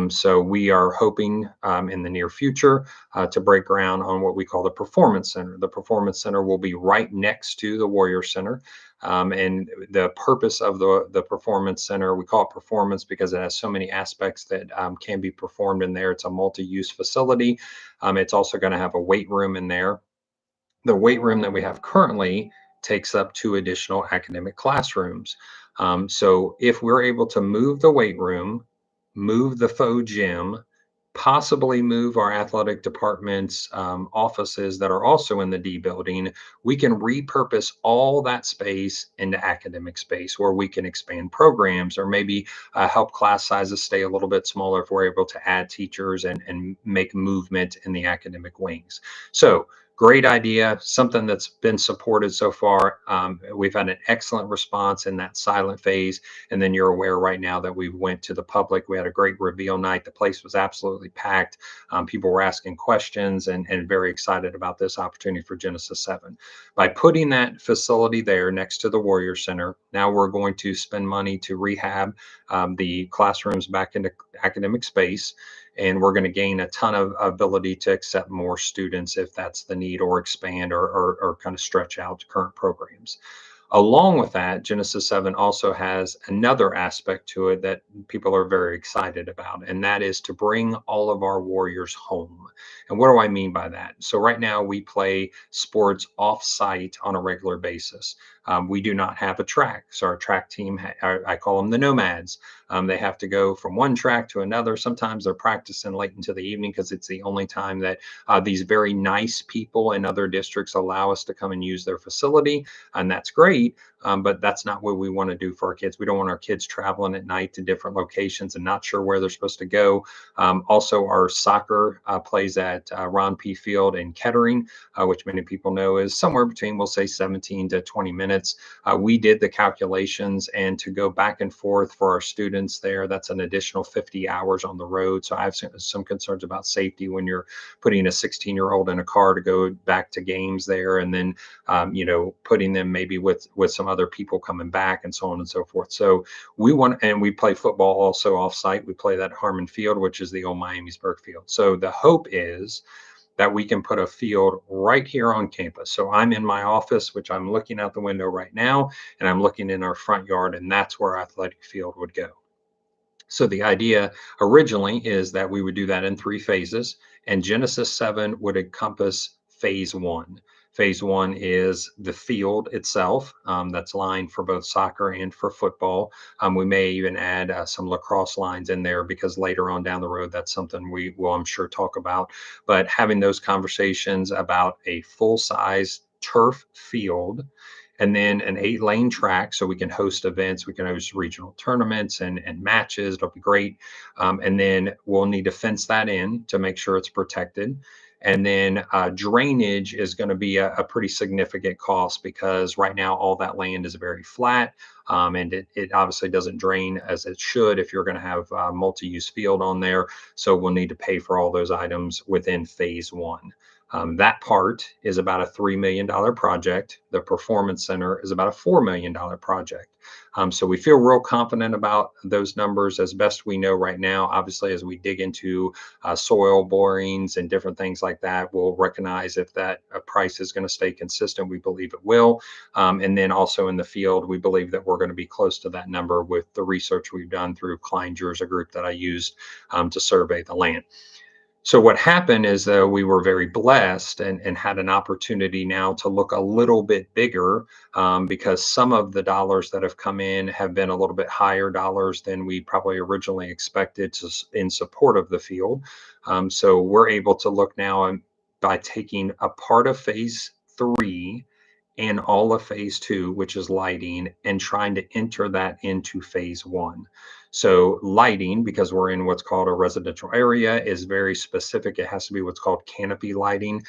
So we are hoping in the near future to break ground on what we call the Performance Center. The Performance Center will be right next to the Warrior Center. And the purpose of the Performance Center, we call it performance because it has so many aspects that can be performed in there. It's a multi-use facility. It's also going to have a weight room in there. The weight room that we have currently takes up 2 additional academic classrooms. So if we're able to move the weight room, move the faux gym, possibly move our athletic department's offices that are also in the D building, we can repurpose all that space into academic space where we can expand programs or maybe help class sizes stay a little bit smaller if we're able to add teachers and make movement in the academic wings. So great idea, something that's been supported so far. We've had an excellent response in that silent phase. And then you're aware right now that we went to the public. We had a great reveal night. The place was absolutely packed. People were asking questions and very excited about this opportunity for Genesis 7. By putting that facility there next to the Warrior Center, now we're going to spend money to rehab the classrooms back into academic space. And we're going to gain a ton of ability to accept more students if that's the need, or expand or kind of stretch out current programs. Along with that, Genesis 7 also has another aspect to it that people are very excited about, and that is to bring all of our warriors home. And what do I mean by that? So right now we play sports off-site on a regular basis. We do not have a track. So our track team, I call them the nomads. They have to go from one track to another. Sometimes they're practicing late into the evening because it's the only time that these very nice people in other districts allow us to come and use their facility. And that's great. But that's not what we want to do for our kids. We don't want our kids traveling at night to different locations and not sure where they're supposed to go. Also, our soccer plays at Ron P. Field in Kettering, which many people know is somewhere between, we'll say, 17 to 20 minutes. We did the calculations, and to go back and forth for our students there, that's an additional 50 hours on the road. So I have some concerns about safety when you're putting a 16-year-old in a car to go back to games there, and then putting them maybe with some other people coming back and so on and so forth. So we play football also off-site. We play that Harmon Field, which is the old Miamisburg field. So the hope is that we can put a field right here on campus. So I'm in my office, which I'm looking out the window right now, and I'm looking in our front yard, and that's where our athletic field would go. So the idea originally is that we would do that in 3 phases, and Genesis 7 would encompass phase 1. Phase one is the field itself, that's lined for both soccer and for football. We may even add some lacrosse lines in there because later on down the road, that's something we will, I'm sure, talk about. But having those conversations about a full size turf field and then an 8-lane track so we can host events, we can host regional tournaments and matches. It'll be great. And then we'll need to fence that in to make sure it's protected. And then drainage is going to be a pretty significant cost because right now all that land is very flat, and it obviously doesn't drain as it should if you're going to have multi-use field on there. So we'll need to pay for all those items within phase one. That part is about a $3 million project. The performance center is about a $4 million project. So we feel real confident about those numbers as best we know right now. Obviously, as we dig into soil borings and different things like that, we'll recognize if that price is going to stay consistent. We believe it will. And then also in the field, we believe that we're going to be close to that number with the research we've done through Kleinger's, a group that I used to survey the land. So what happened is we were very blessed and had an opportunity now to look a little bit bigger, because some of the dollars that have come in have been a little bit higher dollars than we probably originally expected in support of the field. So we're able to look now by taking a part of phase three and all of phase two, which is lighting, and trying to enter that into phase one. So lighting, because we're in what's called a residential area, is very specific. It has to be what's called canopy lighting.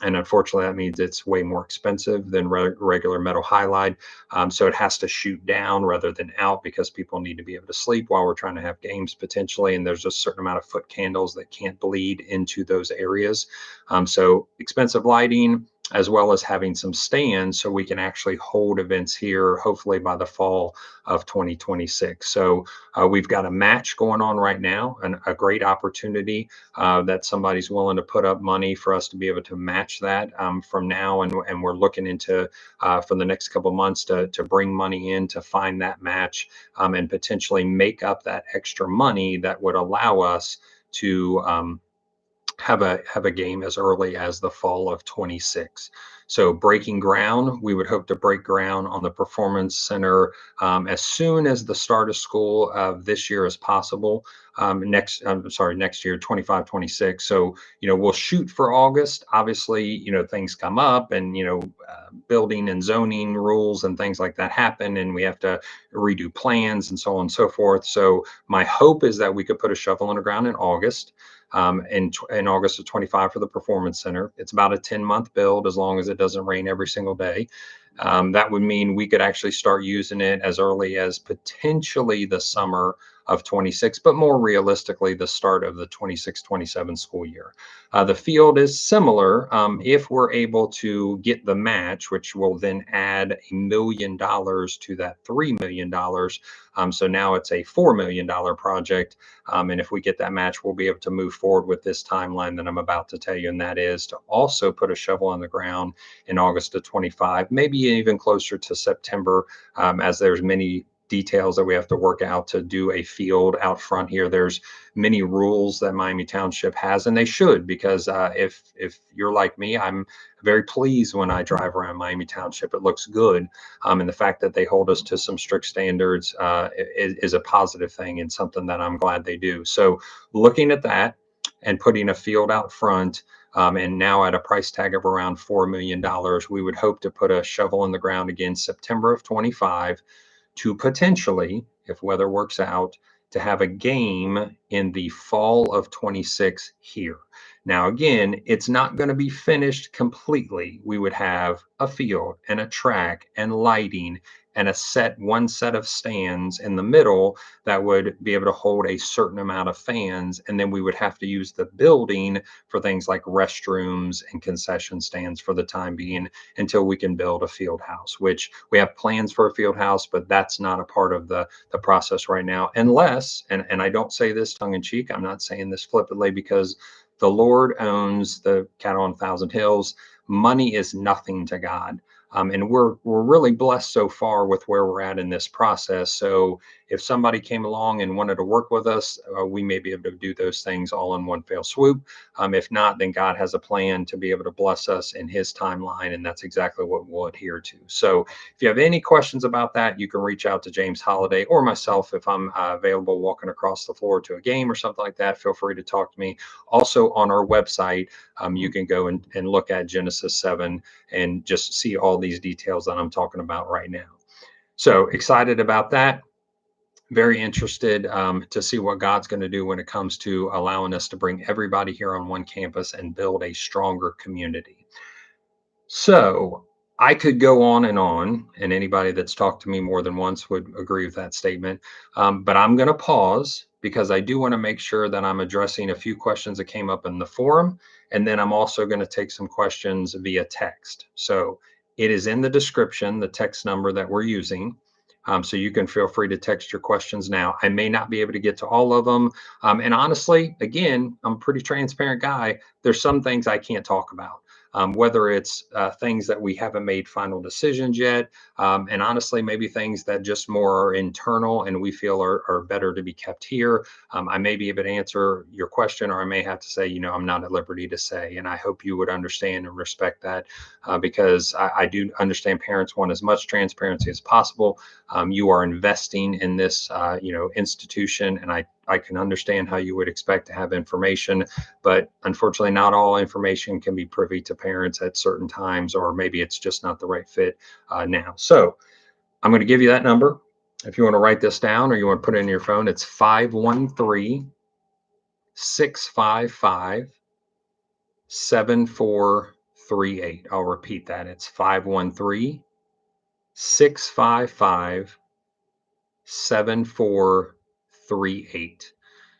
And unfortunately, that means it's way more expensive than regular metal halide. So it has to shoot down rather than out because people need to be able to sleep while we're trying to have games potentially. And there's a certain amount of foot candles that can't bleed into those areas. So expensive lighting, as well as having some stands so we can actually hold events here, hopefully by the fall of 2026. So we've got a match going on right now, and a great opportunity that somebody's willing to put up money for us to be able to match that from now. And we're looking into for the next couple of months to bring money in to find that match and potentially make up that extra money that would allow us to have a game as early as the fall of 26. So breaking ground, we would hope to break ground on the performance center as soon as the start of school of this year as possible. Next year, 25, 26. So, we'll shoot for August. Obviously, things come up and, building and zoning rules and things like that happen, and we have to redo plans and so on and so forth. So my hope is that we could put a shovel in the ground in August. In August of 25 for the performance center. It's about a 10-month build as long as it doesn't rain every single day. That would mean we could actually start using it as early as potentially the summer of 26, but more realistically, the start of the 26-27 school year. The field is similar. If we're able to get the match, which will then add $1 million to that $3 million. So now it's a $4 million project. And if we get that match, we'll be able to move forward with this timeline that I'm about to tell you. And that is to also put a shovel on the ground in August of 25, maybe even closer to September, as there's many details that we have to work out to do a field out front here. There's many rules that Miami Township has, and they should, because if you're like me, I'm very pleased when I drive around Miami Township. It looks good. And the fact that they hold us to some strict standards is a positive thing and something that I'm glad they do. So looking at that and putting a field out front, and now at a price tag of around $4 million, we would hope to put a shovel in the ground again September of 25 to potentially, if weather works out, to have a game in the fall of 26 here. Now, again, it's not going to be finished completely. We would have a field and a track and lighting and one set of stands in the middle that would be able to hold a certain amount of fans. And then we would have to use the building for things like restrooms and concession stands for the time being until we can build a field house, which we have plans for a field house, but that's not a part of the process right now. Unless, and I don't say this tongue in cheek, I'm not saying this flippantly, because the Lord owns the cattle on 1,000 hills. Money is nothing to God. And we're really blessed so far with where we're at in this process. So if somebody came along and wanted to work with us, we may be able to do those things all in one fell swoop. If not, then God has a plan to be able to bless us in his timeline, and that's exactly what we'll adhere to. So if you have any questions about that, you can reach out to James Holliday or myself if I'm available walking across the floor to a game or something like that. Feel free to talk to me. Also on our website, you can go and look at Genesis 7 and just see all these details that I'm talking about right now. So excited about that. Very interested to see what God's going to do when it comes to allowing us to bring everybody here on one campus and build a stronger community. So I could go on, and anybody that's talked to me more than once would agree with that statement. But I'm going to pause because I do want to make sure that I'm addressing a few questions that came up in the forum. And then I'm also going to take some questions via text. So it is in the description, the text number that we're using. So you can feel free to text your questions now. I may not be able to get to all of them. And honestly, again, I'm a pretty transparent guy. There's some things I can't talk about. Whether it's things that we haven't made final decisions yet, and honestly, maybe things that just more are internal and we feel are better to be kept here. I may be able to answer your question, or I may have to say, I'm not at liberty to say. And I hope you would understand and respect that because I do understand parents want as much transparency as possible. You are investing in this, institution, and I can understand how you would expect to have information, but unfortunately, not all information can be privy to parents at certain times, or maybe it's just not the right fit now. So I'm going to give you that number. If you want to write this down or you want to put it in your phone, it's 513-655-7438. I'll repeat that. It's 513-655-7438.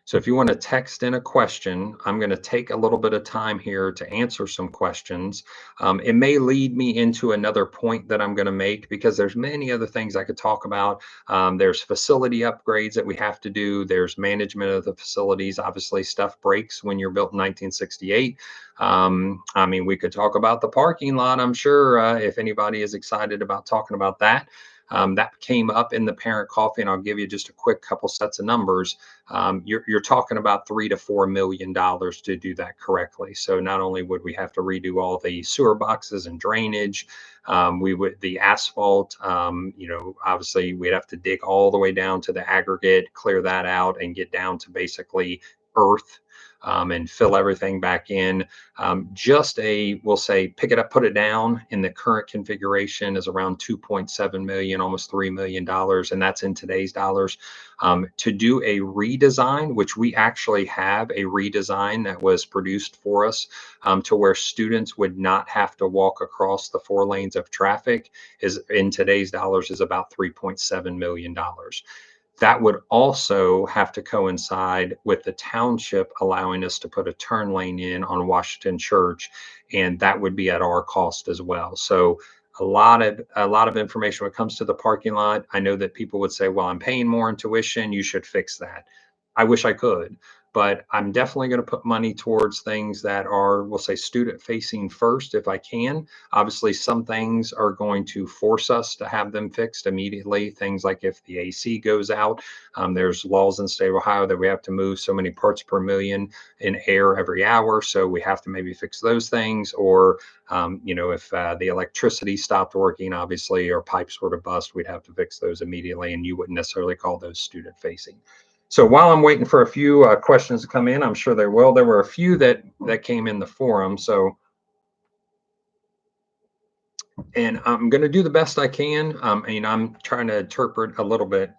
So if you want to text in a question, I'm going to take a little bit of time here to answer some questions. It may lead me into another point that I'm going to make because there's many other things I could talk about. There's facility upgrades that we have to do. There's management of the facilities. Obviously, stuff breaks when you're built in 1968. We could talk about the parking lot, I'm sure, if anybody is excited about talking about that. That came up in the parent coffee, and I'll give you just a quick couple sets of numbers. You're talking about $3 to $4 million to do that correctly. So not only would we have to redo all the sewer boxes and drainage, the asphalt, obviously we'd have to dig all the way down to the aggregate, clear that out, and get down to basically earth. And fill everything back in. We'll say, pick it up, put it down in the current configuration is around 2.7 million, almost $3 million. And that's in today's dollars. To do a redesign, which we actually have a redesign that was produced for us to where students would not have to walk across the 4 lanes of traffic is in today's dollars is about $3.7 million. That would also have to coincide with the township allowing us to put a turn lane in on Washington Church, and that would be at our cost as well. So a lot of information when it comes to the parking lot. I know that people would say, well, I'm paying more in tuition, you should fix that. I wish I could, but I'm definitely going to put money towards things that are, we'll say, student facing first if I can. Obviously, some things are going to force us to have them fixed immediately. Things like if the AC goes out, there's laws in the state of Ohio that we have to move so many parts per million in air every hour. So we have to maybe fix those things. Or, if the electricity stopped working, obviously, or pipes were to bust, we'd have to fix those immediately. And you wouldn't necessarily call those student facing. So while I'm waiting for a few questions to come in, I'm sure there will. There were a few that came in the forum. So, and I'm going to do the best I can. I'm trying to interpret a little bit.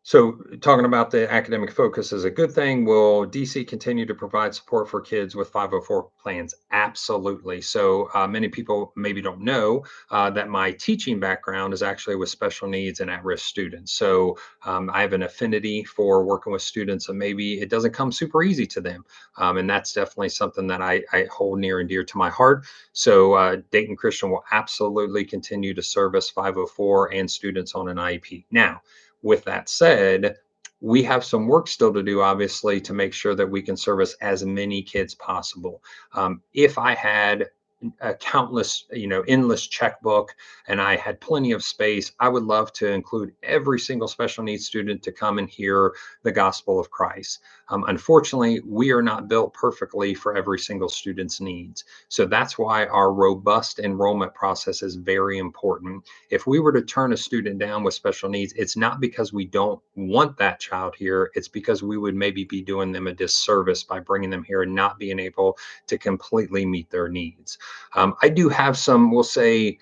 So talking about the academic focus is a good thing. Will DC continue to provide support for kids with 504 plans? Absolutely. So many people maybe don't know that my teaching background is actually with special needs and at-risk students. So I have an affinity for working with students, and maybe it doesn't come super easy to them. And that's definitely something that I hold near and dear to my heart. So Dayton Christian will absolutely continue to service 504 and students on an IEP. Now, with that said, we have some work still to do, obviously, to make sure that we can service as many kids possible. If I had a countless, endless checkbook, and I had plenty of space, I would love to include every single special needs student to come and hear the gospel of Christ. Unfortunately, we are not built perfectly for every single student's needs. So that's why our robust enrollment process is very important. If we were to turn a student down with special needs, it's not because we don't want that child here. It's because we would maybe be doing them a disservice by bringing them here and not being able to completely meet their needs. I do have some, we'll say,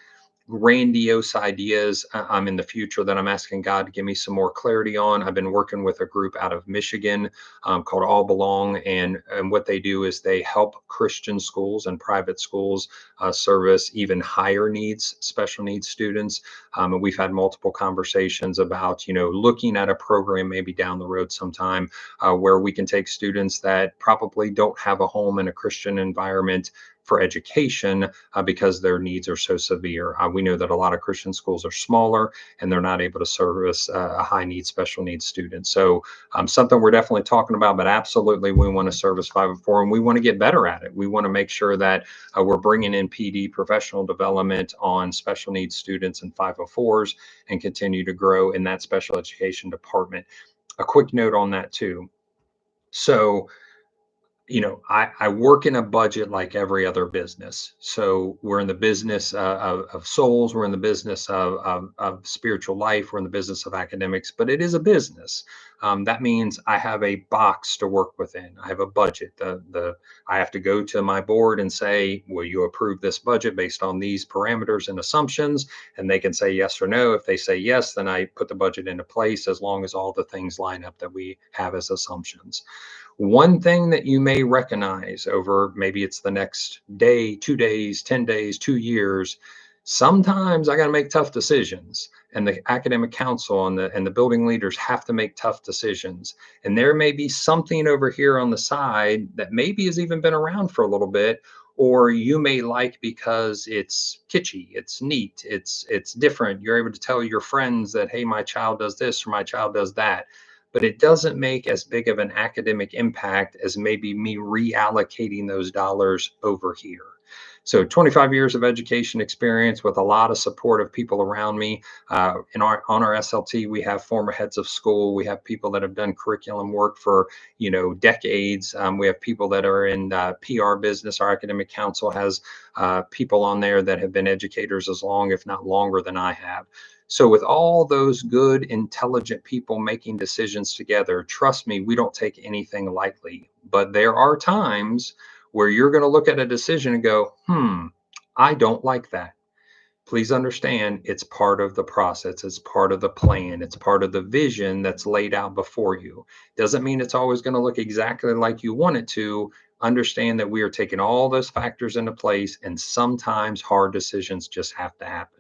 grandiose ideas in the future that I'm asking God to give me some more clarity on. I've been working with a group out of Michigan called All Belong, and what they do is they help Christian schools and private schools service even higher needs, special needs students. And we've had multiple conversations about, looking at a program maybe down the road sometime where we can take students that probably don't have a home in a Christian environment for education because their needs are so severe. We know that a lot of Christian schools are smaller and they're not able to service a high needs, special needs student. So something we're definitely talking about, but absolutely we want to service 504 and we want to get better at it. We want to make sure that we're bringing in PD, professional development on special needs students and 504s and continue to grow in that special education department. A quick note on that too. So I work in a budget like every other business. So we're in the business of souls. We're in the business of spiritual life. We're in the business of academics, but it is a business. That means I have a box to work within. I have a budget. I have to go to my board and say, will you approve this budget based on these parameters and assumptions? And they can say yes or no. If they say yes, then I put the budget into place as long as all the things line up that we have as assumptions. One thing that you may recognize over maybe it's the next day, 2 days, 10 days, 2 years, sometimes I got to make tough decisions. And the academic council and the building leaders have to make tough decisions. And there may be something over here on the side that maybe has even been around for a little bit, or you may like because it's kitschy, it's neat, it's different. You're able to tell your friends that, hey, my child does this or my child does that, but it doesn't make as big of an academic impact as maybe me reallocating those dollars over here. So 25 years of education experience with a lot of supportive people around me. On our SLT, we have former heads of school. We have people that have done curriculum work for decades. We have people that are in PR business. Our academic council has people on there that have been educators as long, if not longer, than I have. So with all those good, intelligent people making decisions together, trust me, we don't take anything lightly. But there are times where you're going to look at a decision and go, I don't like that. Please understand it's part of the process. It's part of the plan. It's part of the vision that's laid out before you. Doesn't mean it's always going to look exactly like you want it to. Understand that we are taking all those factors into place, and sometimes hard decisions just have to happen.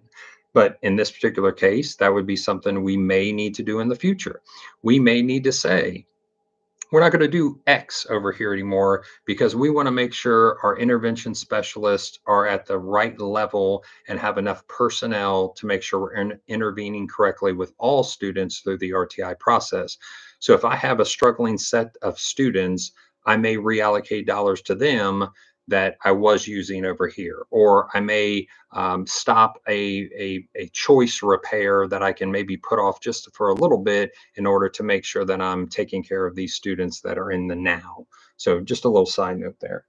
But in this particular case, that would be something we may need to do in the future. We may need to say, we're not going to do X over here anymore because we want to make sure our intervention specialists are at the right level and have enough personnel to make sure we're intervening correctly with all students through the RTI process. So if I have a struggling set of students, I may reallocate dollars to them that I was using over here, or I may stop a choice repair that I can maybe put off just for a little bit in order to make sure that I'm taking care of these students that are in the now. So just a little side note there.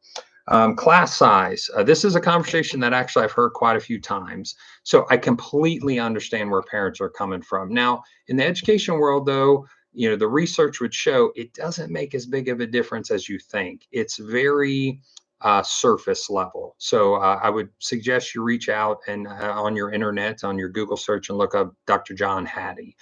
Class size. This is a conversation that actually I've heard quite a few times. So I completely understand where parents are coming from. Now, in the education world, though, the research would show it doesn't make as big of a difference as you think. It's very surface level. So I would suggest you reach out and on your internet, on your Google search, and look up Dr. John Hattie.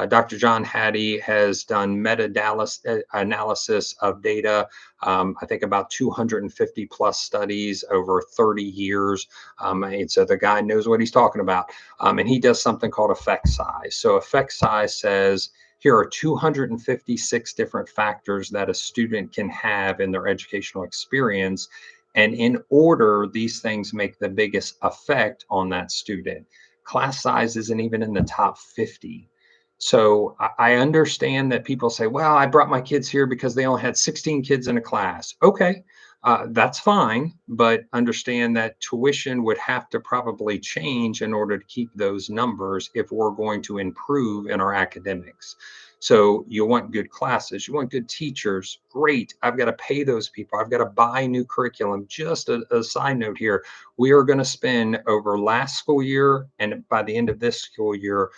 Dr. John Hattie has done meta-analysis of data, I think about 250 plus studies over 30 years. And so the guy knows what he's talking about. And he does something called effect size. So effect size says, here are 256 different factors that a student can have in their educational experience. And in order, these things make the biggest effect on that student. Class size isn't even in the top 50. So I understand that people say, well, I brought my kids here because they only had 16 kids in a class. Okay, That's fine, but understand that tuition would have to probably change in order to keep those numbers if we're going to improve in our academics. So you want good classes, you want good teachers. Great. I've got to pay those people. I've got to buy new curriculum. Just a side note here, we are going to spend over last school year and by the end of this school year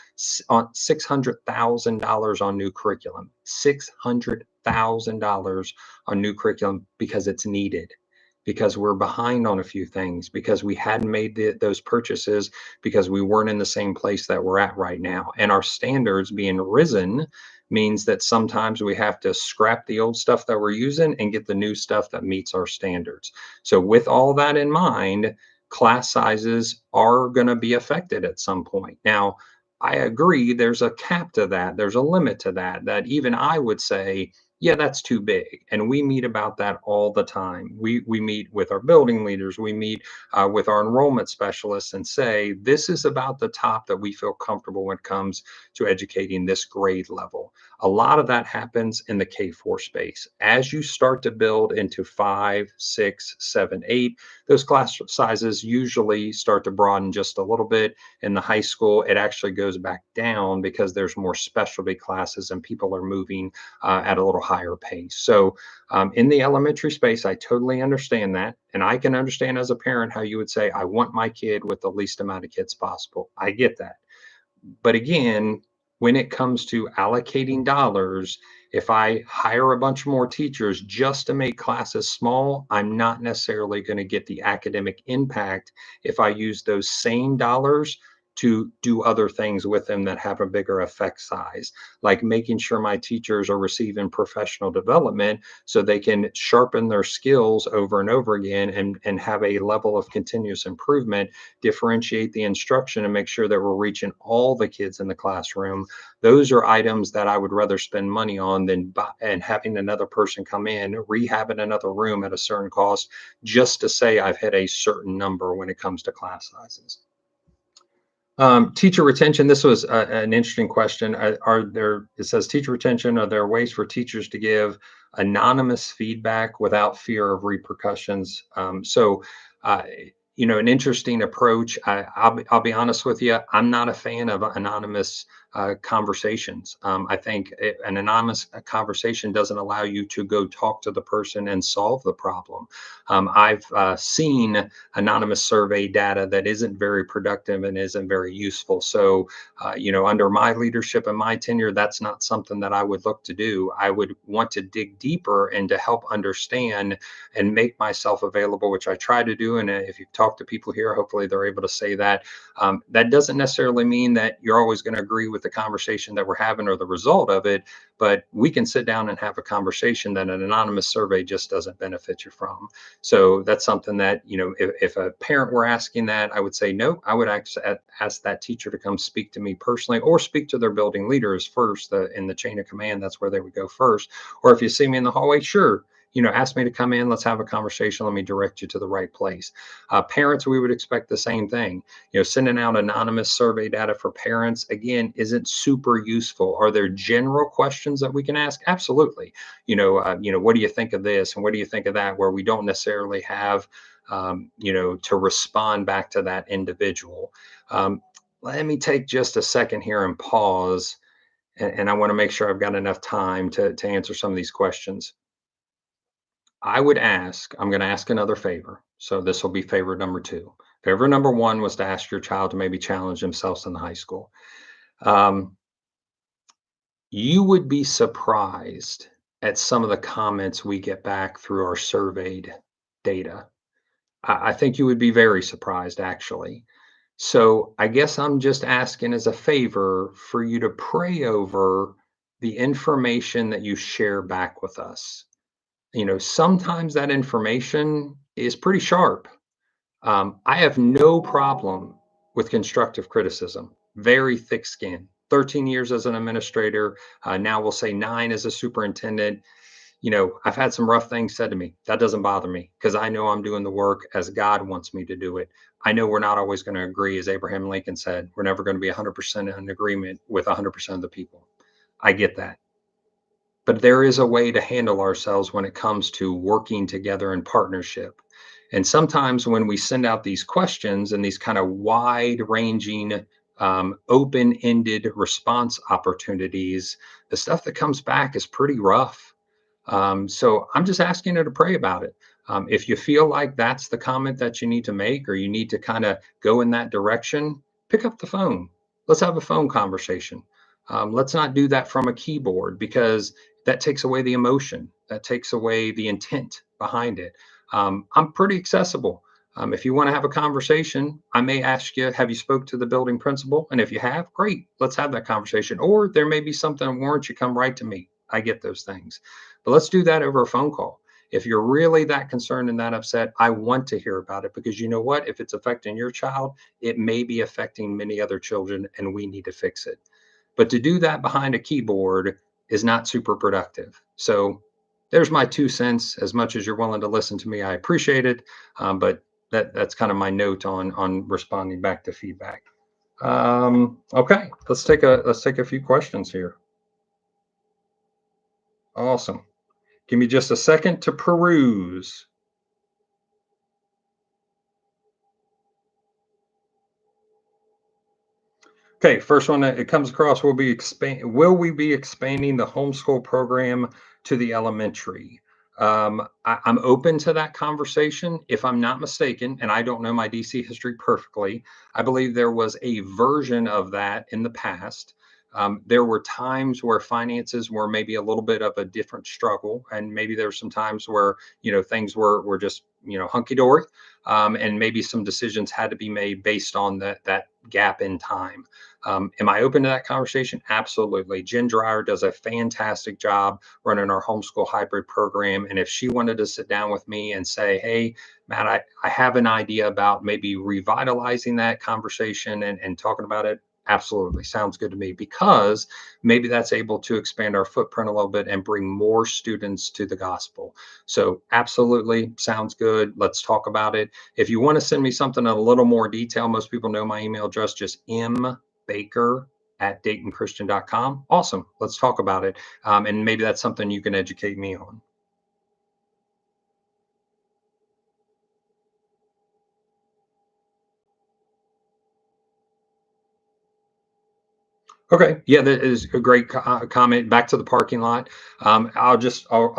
on $600,000 on new curriculum. $600,000 on new curriculum because it's needed, because we're behind on a few things, because we hadn't made those purchases, because we weren't in the same place that we're at right now. And our standards being risen means that sometimes we have to scrap the old stuff that we're using and get the new stuff that meets our standards. So, with all that in mind, class sizes are going to be affected at some point. Now, I agree there's a cap to that, there's a limit to that, that even I would say, yeah, that's too big. And we meet about that all the time. We meet with our building leaders, we meet with our enrollment specialists and say, this is about the top that we feel comfortable when it comes to educating this grade level. A lot of that happens in the K-4 space. As you start to build into 5, 6, 7, 8, those class sizes usually start to broaden just a little bit. In the high school, it actually goes back down because there's more specialty classes and people are moving at a little higher pace. So, in the elementary space, I totally understand that. And I can understand as a parent how you would say, I want my kid with the least amount of kids possible. I get that. But again, when it comes to allocating dollars, if I hire a bunch more teachers just to make classes small, I'm not necessarily going to get the academic impact if I use those same dollars to do other things with them that have a bigger effect size, like making sure my teachers are receiving professional development so they can sharpen their skills over and over again and have a level of continuous improvement, differentiate the instruction, and make sure that we're reaching all the kids in the classroom. Those are items that I would rather spend money on than and having another person come in, rehabbing another room at a certain cost just to say I've hit a certain number when it comes to class sizes. Teacher retention. This was an interesting question. Are there, it says teacher retention, are there ways for teachers to give anonymous feedback without fear of repercussions? Uh, an interesting approach. I'll be honest with you. I'm not a fan of anonymous conversations. I think an anonymous conversation doesn't allow you to go talk to the person and solve the problem. I've seen anonymous survey data that isn't very productive and isn't very useful. So, under my leadership and my tenure, that's not something that I would look to do. I would want to dig deeper and to help understand and make myself available, which I try to do. And if you've talked to people here, hopefully they're able to say that. That doesn't necessarily mean that you're always going to agree with the conversation that we're having or the result of it, but we can sit down and have a conversation that an anonymous survey just doesn't benefit you from. So that's something that, if a parent were asking that, I would say, no, I would ask that teacher to come speak to me personally or speak to their building leaders first in the chain of command. That's where they would go first. Or if you see me in the hallway, sure, ask me to come in, let's have a conversation, let me direct you to the right place. Parents, we would expect the same thing. Sending out anonymous survey data for parents, again, isn't super useful. Are there general questions that we can ask? Absolutely. What do you think of this and what do you think of that, where we don't necessarily have to respond back to that individual. Let me take just a second here and pause, and I want to make sure I've got enough time to answer some of these questions. I'm going to ask another favor. So this will be favor number 2. Favor number 1 was to ask your child to maybe challenge themselves in the high school. You would be surprised at some of the comments we get back through our surveyed data. I think you would be very surprised, actually. So I guess I'm just asking as a favor for you to pray over the information that you share back with us. Sometimes that information is pretty sharp. I have no problem with constructive criticism, very thick skin. 13 years as an administrator, now we'll say 9 as a superintendent. I've had some rough things said to me. That doesn't bother me because I know I'm doing the work as God wants me to do it. I know we're not always going to agree. As Abraham Lincoln said, we're never going to be 100% in agreement with 100% of the people. I get that. but there is a way to handle ourselves when it comes to working together in partnership. And sometimes when we send out these questions and these kind of wide ranging, open ended response opportunities, the stuff that comes back is pretty rough. So I'm just asking you to pray about it. If you feel like that's the comment that you need to make, or you need to kind of go in that direction, pick up the phone. Let's have a phone conversation. Let's not do that from a keyboard, because that takes away the emotion, that takes away the intent behind it. I'm pretty accessible. If you want to have a conversation, I may ask you, have you spoke to the building principal? And if you have, great, let's have that conversation. Or there may be something that warrants you come right to me. I get those things. But let's do that over a phone call. If you're really that concerned and that upset, I want to hear about it, because you know what? If it's affecting your child, it may be affecting many other children, and we need to fix it. But to do that behind a keyboard is not super productive. So there's my 2 cents. As much as you're willing to listen to me, I appreciate it. But that's kind of my note on responding back to feedback. Okay, let's take a few questions here. Awesome. Give me just a second to peruse. Okay, first one that it comes across, will we be expanding the homeschool program to the elementary? I'm open to that conversation. If I'm not mistaken, and I don't know my DC history perfectly, I believe there was a version of that in the past. There were times where finances were maybe a little bit of a different struggle, and maybe there were some times where things were just hunky dory, and maybe some decisions had to be made based on that gap in time. Am I open to that conversation? Absolutely. Jen Dreyer does a fantastic job running our homeschool hybrid program. And if she wanted to sit down with me and say, hey, Matt, I have an idea about maybe revitalizing that conversation and talking about it, absolutely. Sounds good to me, because maybe that's able to expand our footprint a little bit and bring more students to the gospel. So absolutely sounds good. Let's talk about it. If you want to send me something in a little more detail, most people know my email address, just mbaker@daytonchristian.com. Awesome. Let's talk about it. And maybe that's something you can educate me on. Okay. Yeah, that is a great comment. Back to the parking lot. I'll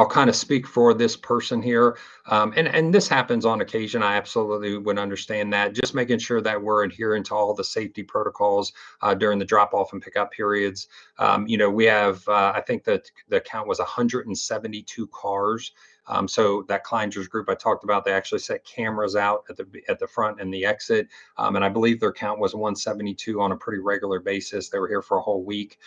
kind of speak for this person here. And this happens on occasion. I absolutely would understand that. Just making sure that we're adhering to all the safety protocols during the drop off and pickup periods. We have, I think that the count was 172 cars. So that Kleinger's group I talked about, they actually set cameras out at the front and the exit. And I believe their count was 172 on a pretty regular basis. They were here for a whole week.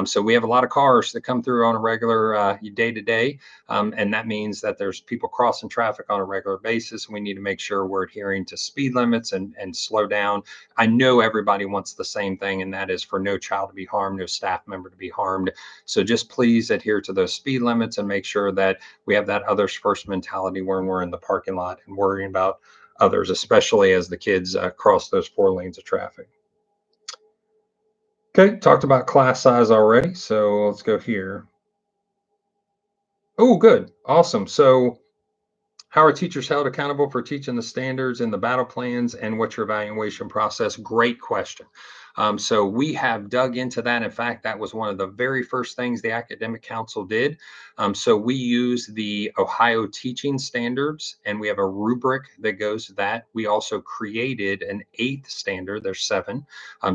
So we have a lot of cars that come through on a regular day to day. And that means that there's people crossing traffic on a regular basis. We need to make sure we're adhering to speed limits and slow down. I know everybody wants the same thing, and that is for no child to be harmed, no staff member to be harmed. So just please adhere to those speed limits and make sure that we have that others first mentality when we're in the parking lot and worrying about others, especially as the kids cross those 4 lanes of traffic. Okay, talked about class size already, so let's go here. Oh, good, awesome. So how are teachers held accountable for teaching the standards and the battle plans, and what's your evaluation process? Great question. So we have dug into that. In fact, that was one of the very first things the Academic Council did. So we use the Ohio teaching standards, and we have a rubric that goes to that. We also created an eighth standard. There's 7.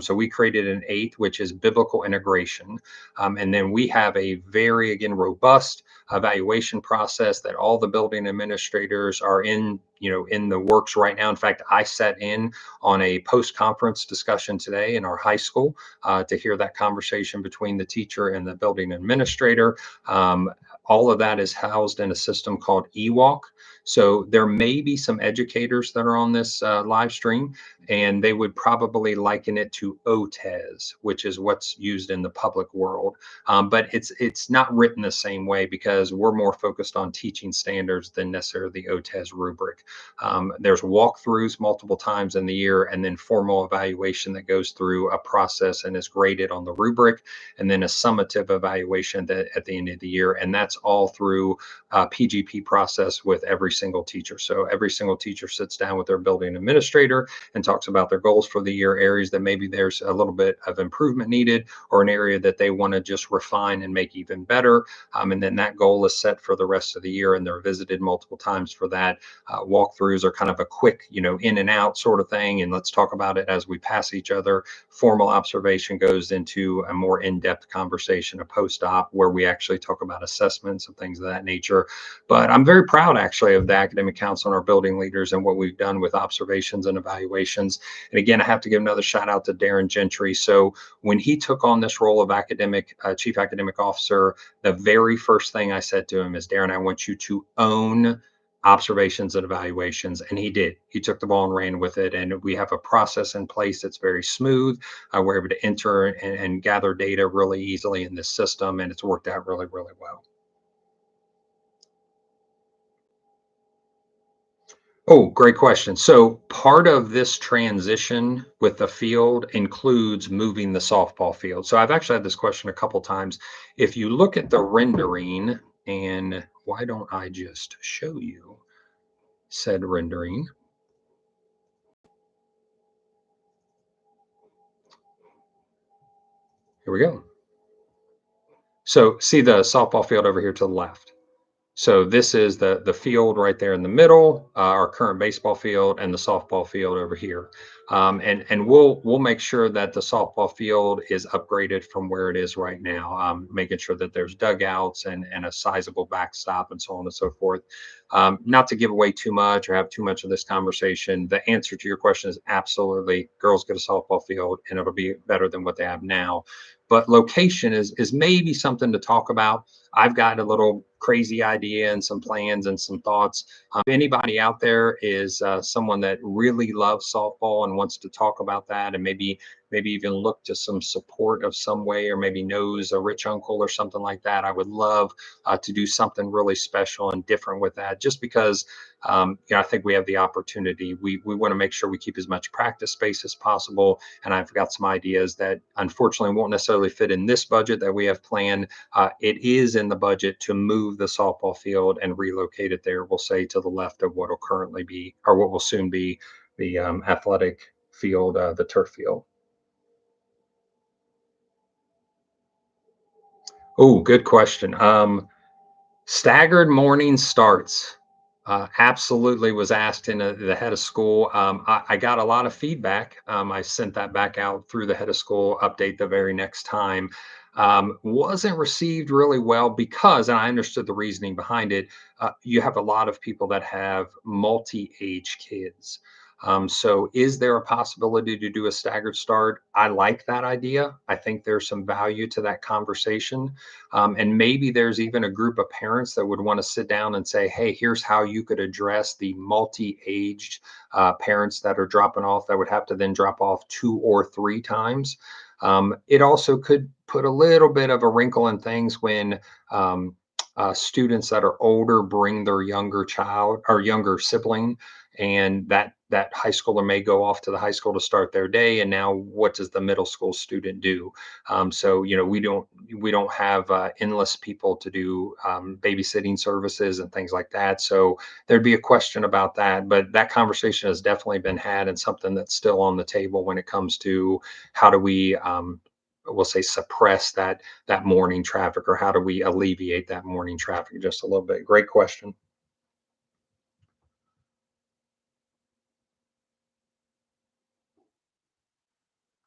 So we created an eighth, which is biblical integration. And then we have a very, again, robust evaluation process that all the building administrators are in the works right now. In fact, I sat in on a post-conference discussion today in our high school to hear that conversation between the teacher and the building administrator. All of that is housed in a system called eWalk. So there may be some educators that are on this live stream, and they would probably liken it to OTES, which is what's used in the public world. But it's not written the same way because we're more focused on teaching standards than necessarily the OTES rubric. There's walkthroughs multiple times in the year, and then formal evaluation that goes through a process and is graded on the rubric, and then a summative evaluation at the end of the year. And that's all through a PGP process with every single teacher. So every single teacher sits down with their building administrator and talks about their goals for the year, areas that maybe there's a little bit of improvement needed, or an area that they want to just refine and make even better. And then that goal is set for the rest of the year, and they're visited multiple times for that. Walkthroughs are kind of a quick, in and out sort of thing, and let's talk about it as we pass each other. Formal observation goes into a more in-depth conversation, a post-op, where we actually talk about assessments and things of that nature. But I'm very proud actually of the academic council and our building leaders and what we've done with observations and evaluations. And again, I have to give another shout out to Darren Gentry. So when he took on this role of chief academic officer, the very first thing I said to him is, Darren, I want you to own observations and evaluations. And he did. He took the ball and ran with it. And we have a process in place that's very smooth. We're able to enter and gather data really easily in this system, and it's worked out really, really well. Oh, great question. So part of this transition with the field includes moving the softball field. So I've actually had this question a couple times. If you look at the rendering, and why don't I just show you said rendering? Here we go. So see the softball field over here to the left. So this is the field right there in the middle, our current baseball field, and the softball field over here. And we'll make sure that the softball field is upgraded from where it is right now, making sure that there's dugouts and a sizable backstop and so on and so forth. Not to give away too much or have too much of this conversation, the answer to your question is absolutely girls get a softball field and it'll be better than what they have now. But location is maybe something to talk about. I've got a little crazy idea and some plans and some thoughts. If anybody out there is someone that really loves softball and wants to talk about that, and maybe even look to some support of some way, or maybe knows a rich uncle or something like that, I would love to do something really special and different with that. Just because I think we have the opportunity. We want to make sure we keep as much practice space as possible. And I've got some ideas that unfortunately won't necessarily fit in this budget that we have planned. It is in the budget to move the softball field and relocate it there, we'll say to the left of what will currently be, or what will soon be, the athletic field, the turf field. Oh, good question. Staggered morning starts. Absolutely was asked in the head of school. I got a lot of feedback. I sent that back out through the head of school update the very next time. Wasn't received really well because, and I understood the reasoning behind it, you have a lot of people that have multi-age kids. So is there a possibility to do a staggered start? I like that idea. I think there's some value to that conversation. And maybe there's even a group of parents that would want to sit down and say, hey, here's how you could address the multi-aged parents that are dropping off, that would have to then drop off 2 or 3 times. It also could put a little bit of a wrinkle in things when students that are older bring their younger child or younger sibling, and that high schooler may go off to the high school to start their day, and now what does the middle school student do? So we don't have endless people to do babysitting services and things like that. So there'd be a question about that, but that conversation has definitely been had, and something that's still on the table when it comes to how do we we'll say suppress that morning traffic, or how do we alleviate that morning traffic just a little bit. Great question.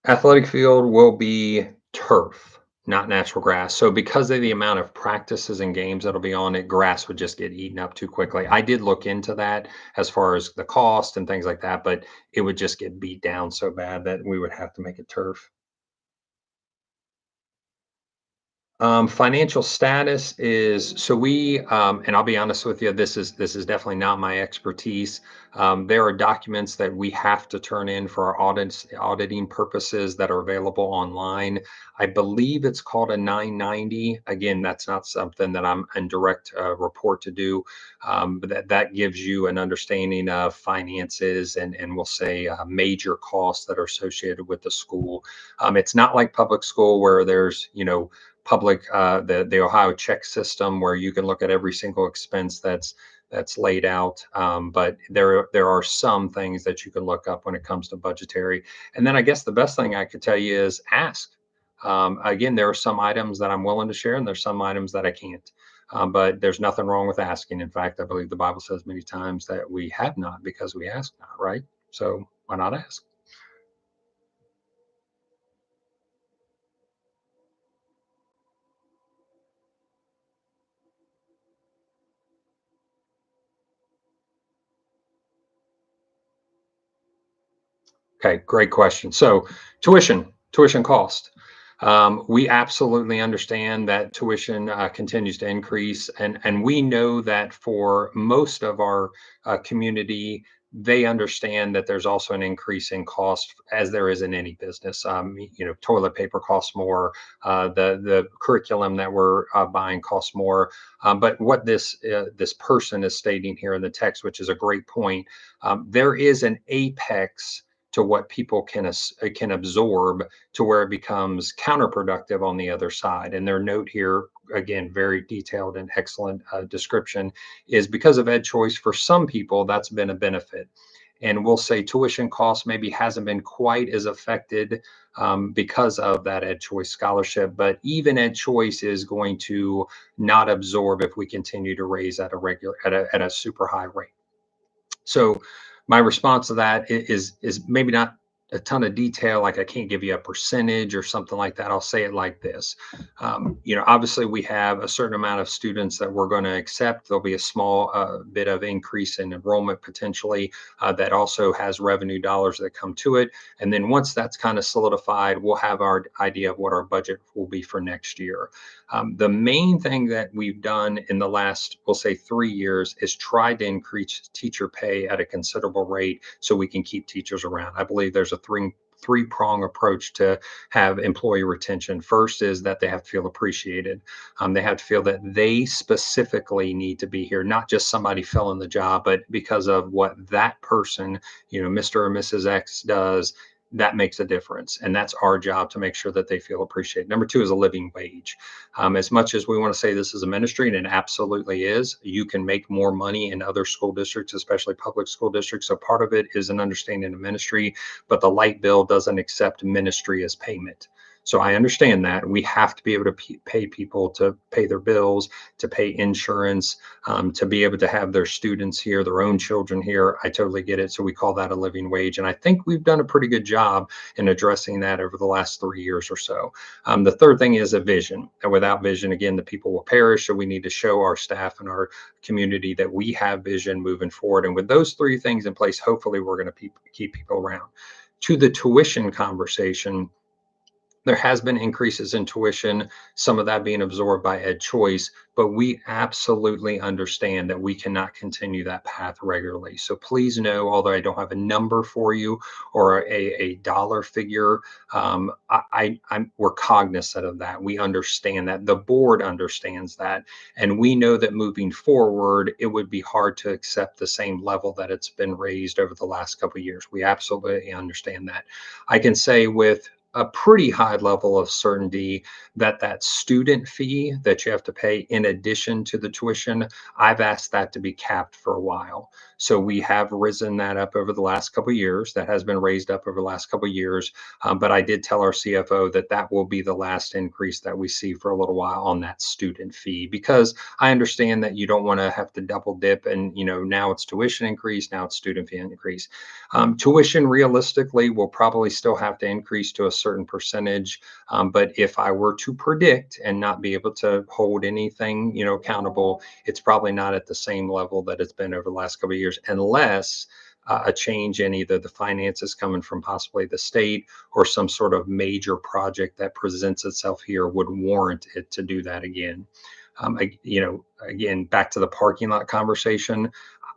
Athletic field will be turf, not natural grass. So because of the amount of practices and games that'll be on it, grass would just get eaten up too quickly. I did look into that as far as the cost and things like that, but it would just get beat down so bad that we would have to make it turf. Financial status is so we, and I'll be honest with you, this is definitely not my expertise. There are documents that we have to turn in for our auditing purposes that are available online. I believe it's called a 990. Again, that's not something that I'm in direct report to do, but that gives you an understanding of finances and we'll say major costs that are associated with the school. It's not like public school where there's public the Ohio check system where you can look at every single expense that's laid out. But there are some things that you can look up when it comes to budgetary. And then I guess the best thing I could tell you is ask. Again, there are some items that I'm willing to share, and there's some items that I can't. But there's nothing wrong with asking. In fact, I believe the Bible says many times that we have not because we ask not, right? So why not ask? Okay, great question. So tuition cost. We absolutely understand that tuition continues to increase, and we know that for most of our community, they understand that there's also an increase in cost, as there is in any business. Toilet paper costs more, the curriculum that we're buying costs more. But what this person is stating here in the text, which is a great point, there is an apex to what people can absorb to where it becomes counterproductive on the other side. And their note here, again, very detailed and excellent description, is because of ed choice, for some people, that's been a benefit. And we'll say tuition costs maybe hasn't been quite as affected because of that ed choice scholarship, but even ed choice is going to not absorb if we continue to raise at a regular at a super high rate. So my response to that is maybe not a ton of detail, like I can't give you a percentage or something like that. I'll say it like this. Obviously we have a certain amount of students that we're going to accept. There'll be a small bit of increase in enrollment potentially that also has revenue dollars that come to it. And then once that's kind of solidified, we'll have our idea of what our budget will be for next year. The main thing that we've done in the last, we'll say 3 years, is try to increase teacher pay at a considerable rate so we can keep teachers around. I believe there's a three-prong approach to have employee retention. First is that they have to feel appreciated. They have to feel that they specifically need to be here, not just somebody filling the job, but because of what that person, Mr. or Mrs. X does, that makes a difference. And that's our job to make sure that they feel appreciated. Number two is a living wage. As much as we want to say this is a ministry, and it absolutely is, you can make more money in other school districts, especially public school districts. So part of it is an understanding of ministry, but the light bill doesn't accept ministry as payment. So I understand that we have to be able to pay people to pay their bills, to pay insurance, to be able to have their students here, their own children here. I totally get it. So we call that a living wage. And I think we've done a pretty good job in addressing that over the last 3 years or so. The third thing is a vision. And without vision, again, the people will perish. So we need to show our staff and our community that we have vision moving forward. And with those three things in place, hopefully we're going to keep people around. To the tuition conversation, there has been increases in tuition, some of that being absorbed by ed choice, but we absolutely understand that we cannot continue that path regularly. So please know, although I don't have a number for you or a dollar figure, we're cognizant of that. We understand that. The board understands that. And we know that moving forward, it would be hard to accept the same level that it's been raised over the last couple of years. We absolutely understand that. I can say with a pretty high level of certainty that student fee that you have to pay in addition to the tuition, I've asked that to be capped for a while. So we have risen that up over the last couple of years. That has been raised up over the last couple of years. But I did tell our CFO that will be the last increase that we see for a little while on that student fee, because I understand that you don't want to have to double dip and, now it's tuition increase, now it's student fee increase. Tuition realistically will probably still have to increase to a certain percentage. But if I were to predict and not be able to hold anything, accountable, it's probably not at the same level that it's been over the last couple of years, unless a change in either the finances coming from possibly the state or some sort of major project that presents itself here would warrant it to do that again. Again, back to the parking lot conversation.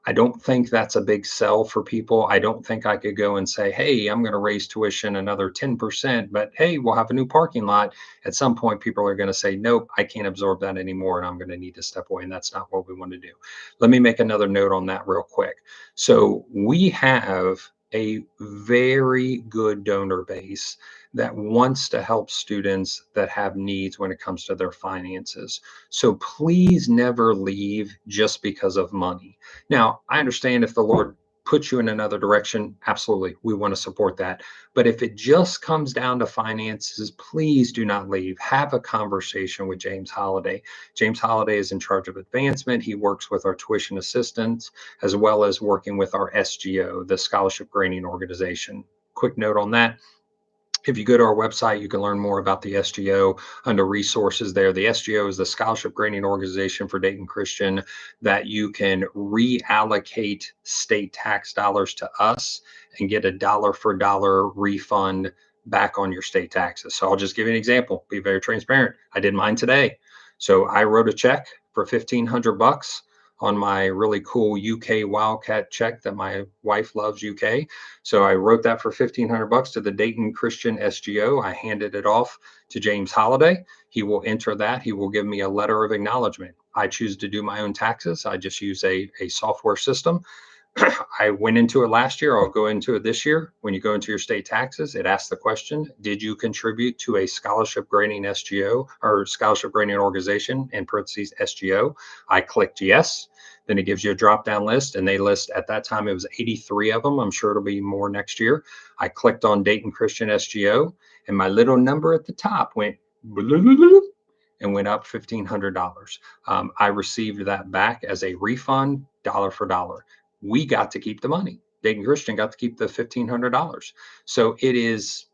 I don't think that's a big sell for people. I don't think I could go and say, hey, I'm going to raise tuition another 10%, but hey, we'll have a new parking lot. At some point, people are going to say, nope, I can't absorb that anymore, and I'm going to need to step away. And that's not what we want to do. Let me make another note on that real quick. So we have a very good donor base that wants to help students that have needs when it comes to their finances. So please never leave just because of money. Now, I understand if the Lord puts you in another direction, absolutely, we want to support that. But if it just comes down to finances, please do not leave. Have a conversation with James Holliday. James Holliday is in charge of advancement. He works with our tuition assistants as well as working with our SGO, the Scholarship Grading Organization. Quick note on that. If you go to our website, you can learn more about the SGO under resources there. The SGO is the scholarship grading organization for Dayton Christian that you can reallocate state tax dollars to us and get a dollar for dollar refund back on your state taxes. So I'll just give you an example, be very transparent. I did mine today. So I wrote a check for $1,500 on my really cool UK Wildcat check that my wife loves UK. So I wrote that for $1,500 to the Dayton Christian SGO. I handed it off to James Holliday. He will enter that. He will give me a letter of acknowledgement. I choose to do my own taxes. I just use a software system. I went into it last year. I'll go into it this year. When you go into your state taxes, it asks the question, did you contribute to a scholarship grading SGO or scholarship grading organization, in parentheses SGO? I clicked yes. Then it gives you a drop down list, and they list, at that time it was 83 of them. I'm sure it'll be more next year. I clicked on Dayton Christian SGO, and my little number at the top went and went up $1,500. I received that back as a refund, dollar for dollar. We got to keep the money. Dayton Christian got to keep the $1,500. So it is,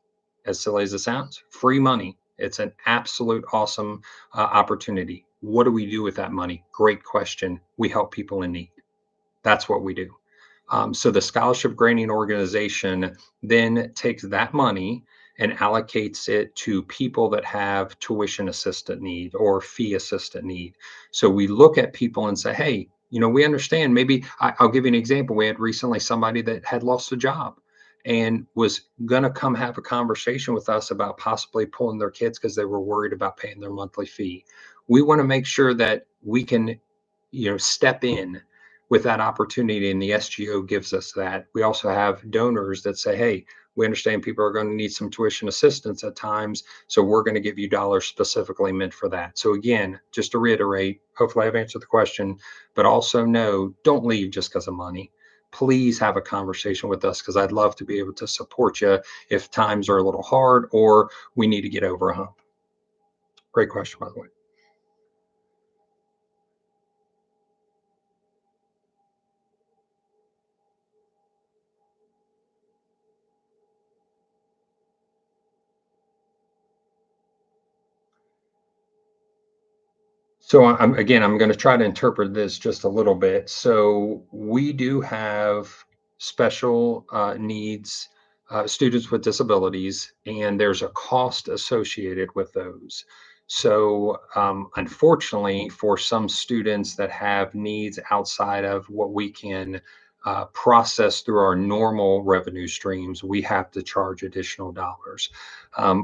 as silly as it sounds, free money. It's an absolute awesome opportunity. What do we do with that money? Great question. We help people in need. That's what we do. So the scholarship grading organization then takes that money and allocates it to people that have tuition assistant need or fee assistant need. So we look at people and say, hey, we understand. Maybe I'll give you an example. We had recently somebody that had lost a job and was going to come have a conversation with us about possibly pulling their kids because they were worried about paying their monthly fee. We want to make sure that we can, step in with that opportunity, and the SGO gives us that. We also have donors that say, hey, we understand people are going to need some tuition assistance at times, so we're going to give you dollars specifically meant for that. So again, just to reiterate, hopefully I've answered the question, but also know, don't leave just because of money. Please have a conversation with us, because I'd love to be able to support you if times are a little hard or we need to get over a hump. Great question, by the way. So I'm going to try to interpret this just a little bit. So we do have special needs students with disabilities, and there's a cost associated with those. So unfortunately, for some students that have needs outside of what we can process through our normal revenue streams, we have to charge additional dollars.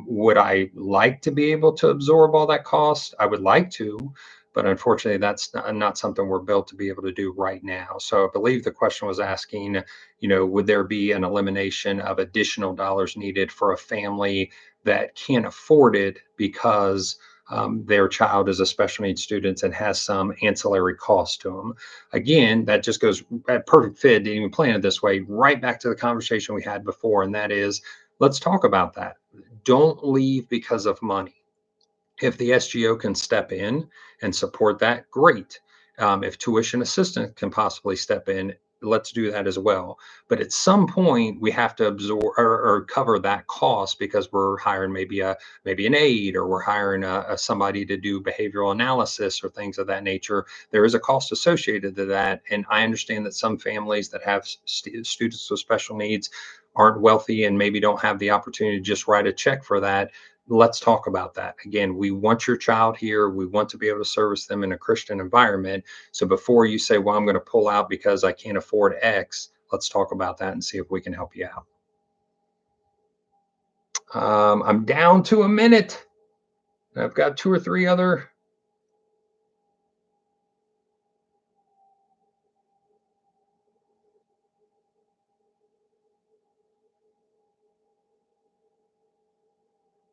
Would I like to be able to absorb all that cost? I would like to, but unfortunately, that's not something we're built to be able to do right now. So I believe the question was asking, would there be an elimination of additional dollars needed for a family that can't afford it because their child is a special needs student and has some ancillary cost to them? Again, that just goes at perfect fit, didn't even plan it this way, right back to the conversation we had before. And that is, let's talk about that. Don't leave because of money. If the SGO can step in and support that, great. If tuition assistance can possibly step in, let's do that as well. But at some point, we have to absorb or cover that cost because we're hiring maybe an aide, or we're hiring a somebody to do behavioral analysis or things of that nature. There is a cost associated to that, and I understand that some families that have students with special needs aren't wealthy and maybe don't have the opportunity to just write a check for that. Let's talk about that. Again, we want your child here. We want to be able to service them in a Christian environment. So before you say, well, I'm going to pull out because I can't afford X, let's talk about that and see if we can help you out. I'm down to a minute. I've got two or three other.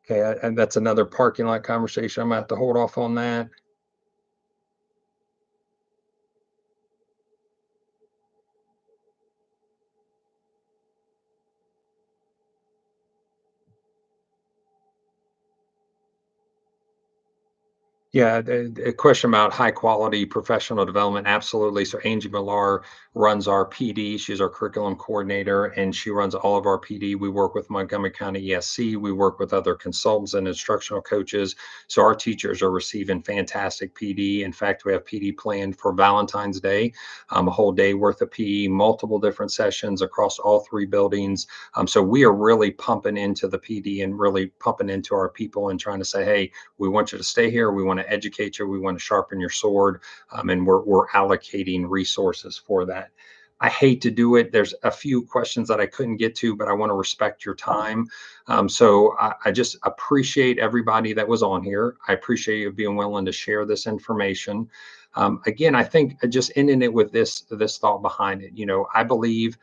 Okay, and that's another parking lot conversation. I'm going to have to hold off on that. Yeah, the question about high quality professional development, absolutely. So Angie Millar runs our PD. She's our curriculum coordinator, and she runs all of our PD. We work with Montgomery County ESC. We work with other consultants and instructional coaches. So our teachers are receiving fantastic PD. In fact, we have PD planned for Valentine's Day, a whole day worth of PD, multiple different sessions across all three buildings. So we are really pumping into the PD and really pumping into our people and trying to say, hey, we want you to stay here. We want to educate you. We want to sharpen your sword. And we're allocating resources for that. I hate to do it. There's a few questions that I couldn't get to, but I want to respect your time. So I just appreciate everybody that was on here. I appreciate you being willing to share this information. Again, I think just ending it with this thought behind it. I believe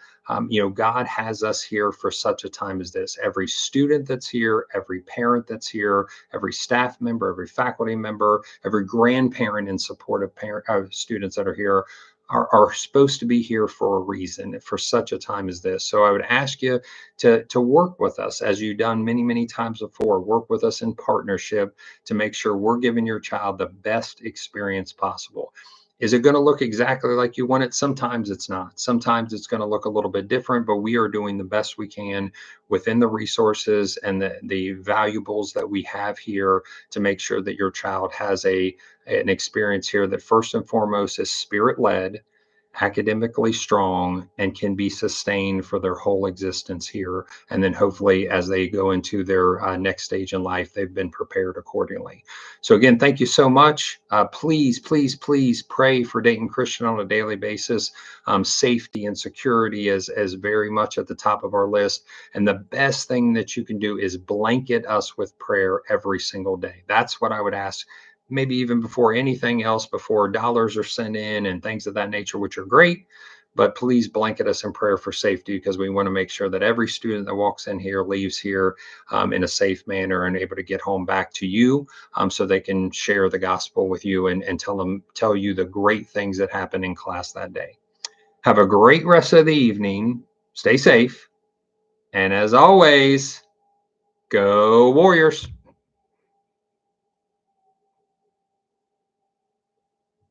God has us here for such a time as this. Every student that's here, every parent that's here, every staff member, every faculty member, every grandparent in support of students that are here are supposed to be here for a reason, for such a time as this. So I would ask you to work with us as you've done many, many times before. Work with us in partnership to make sure we're giving your child the best experience possible. Is it going to look exactly like you want it? Sometimes it's not. Sometimes it's going to look a little bit different, but we are doing the best we can within the resources and the valuables that we have here to make sure that your child has an experience here that first and foremost is spirit led, academically strong, and can be sustained for their whole existence here. And then hopefully, as they go into their next stage in life, they've been prepared accordingly. So, again, thank you so much. Please, please, please pray for Dayton Christian on a daily basis. Safety and security is very much at the top of our list. And the best thing that you can do is blanket us with prayer every single day. That's what I would ask, maybe even before anything else, before dollars are sent in and things of that nature, which are great. But please blanket us in prayer for safety, because we want to make sure that every student that walks in here leaves here in a safe manner and able to get home back to you, so they can share the gospel with you and tell you the great things that happened in class that day. Have a great rest of the evening. Stay safe. And as always, go Warriors.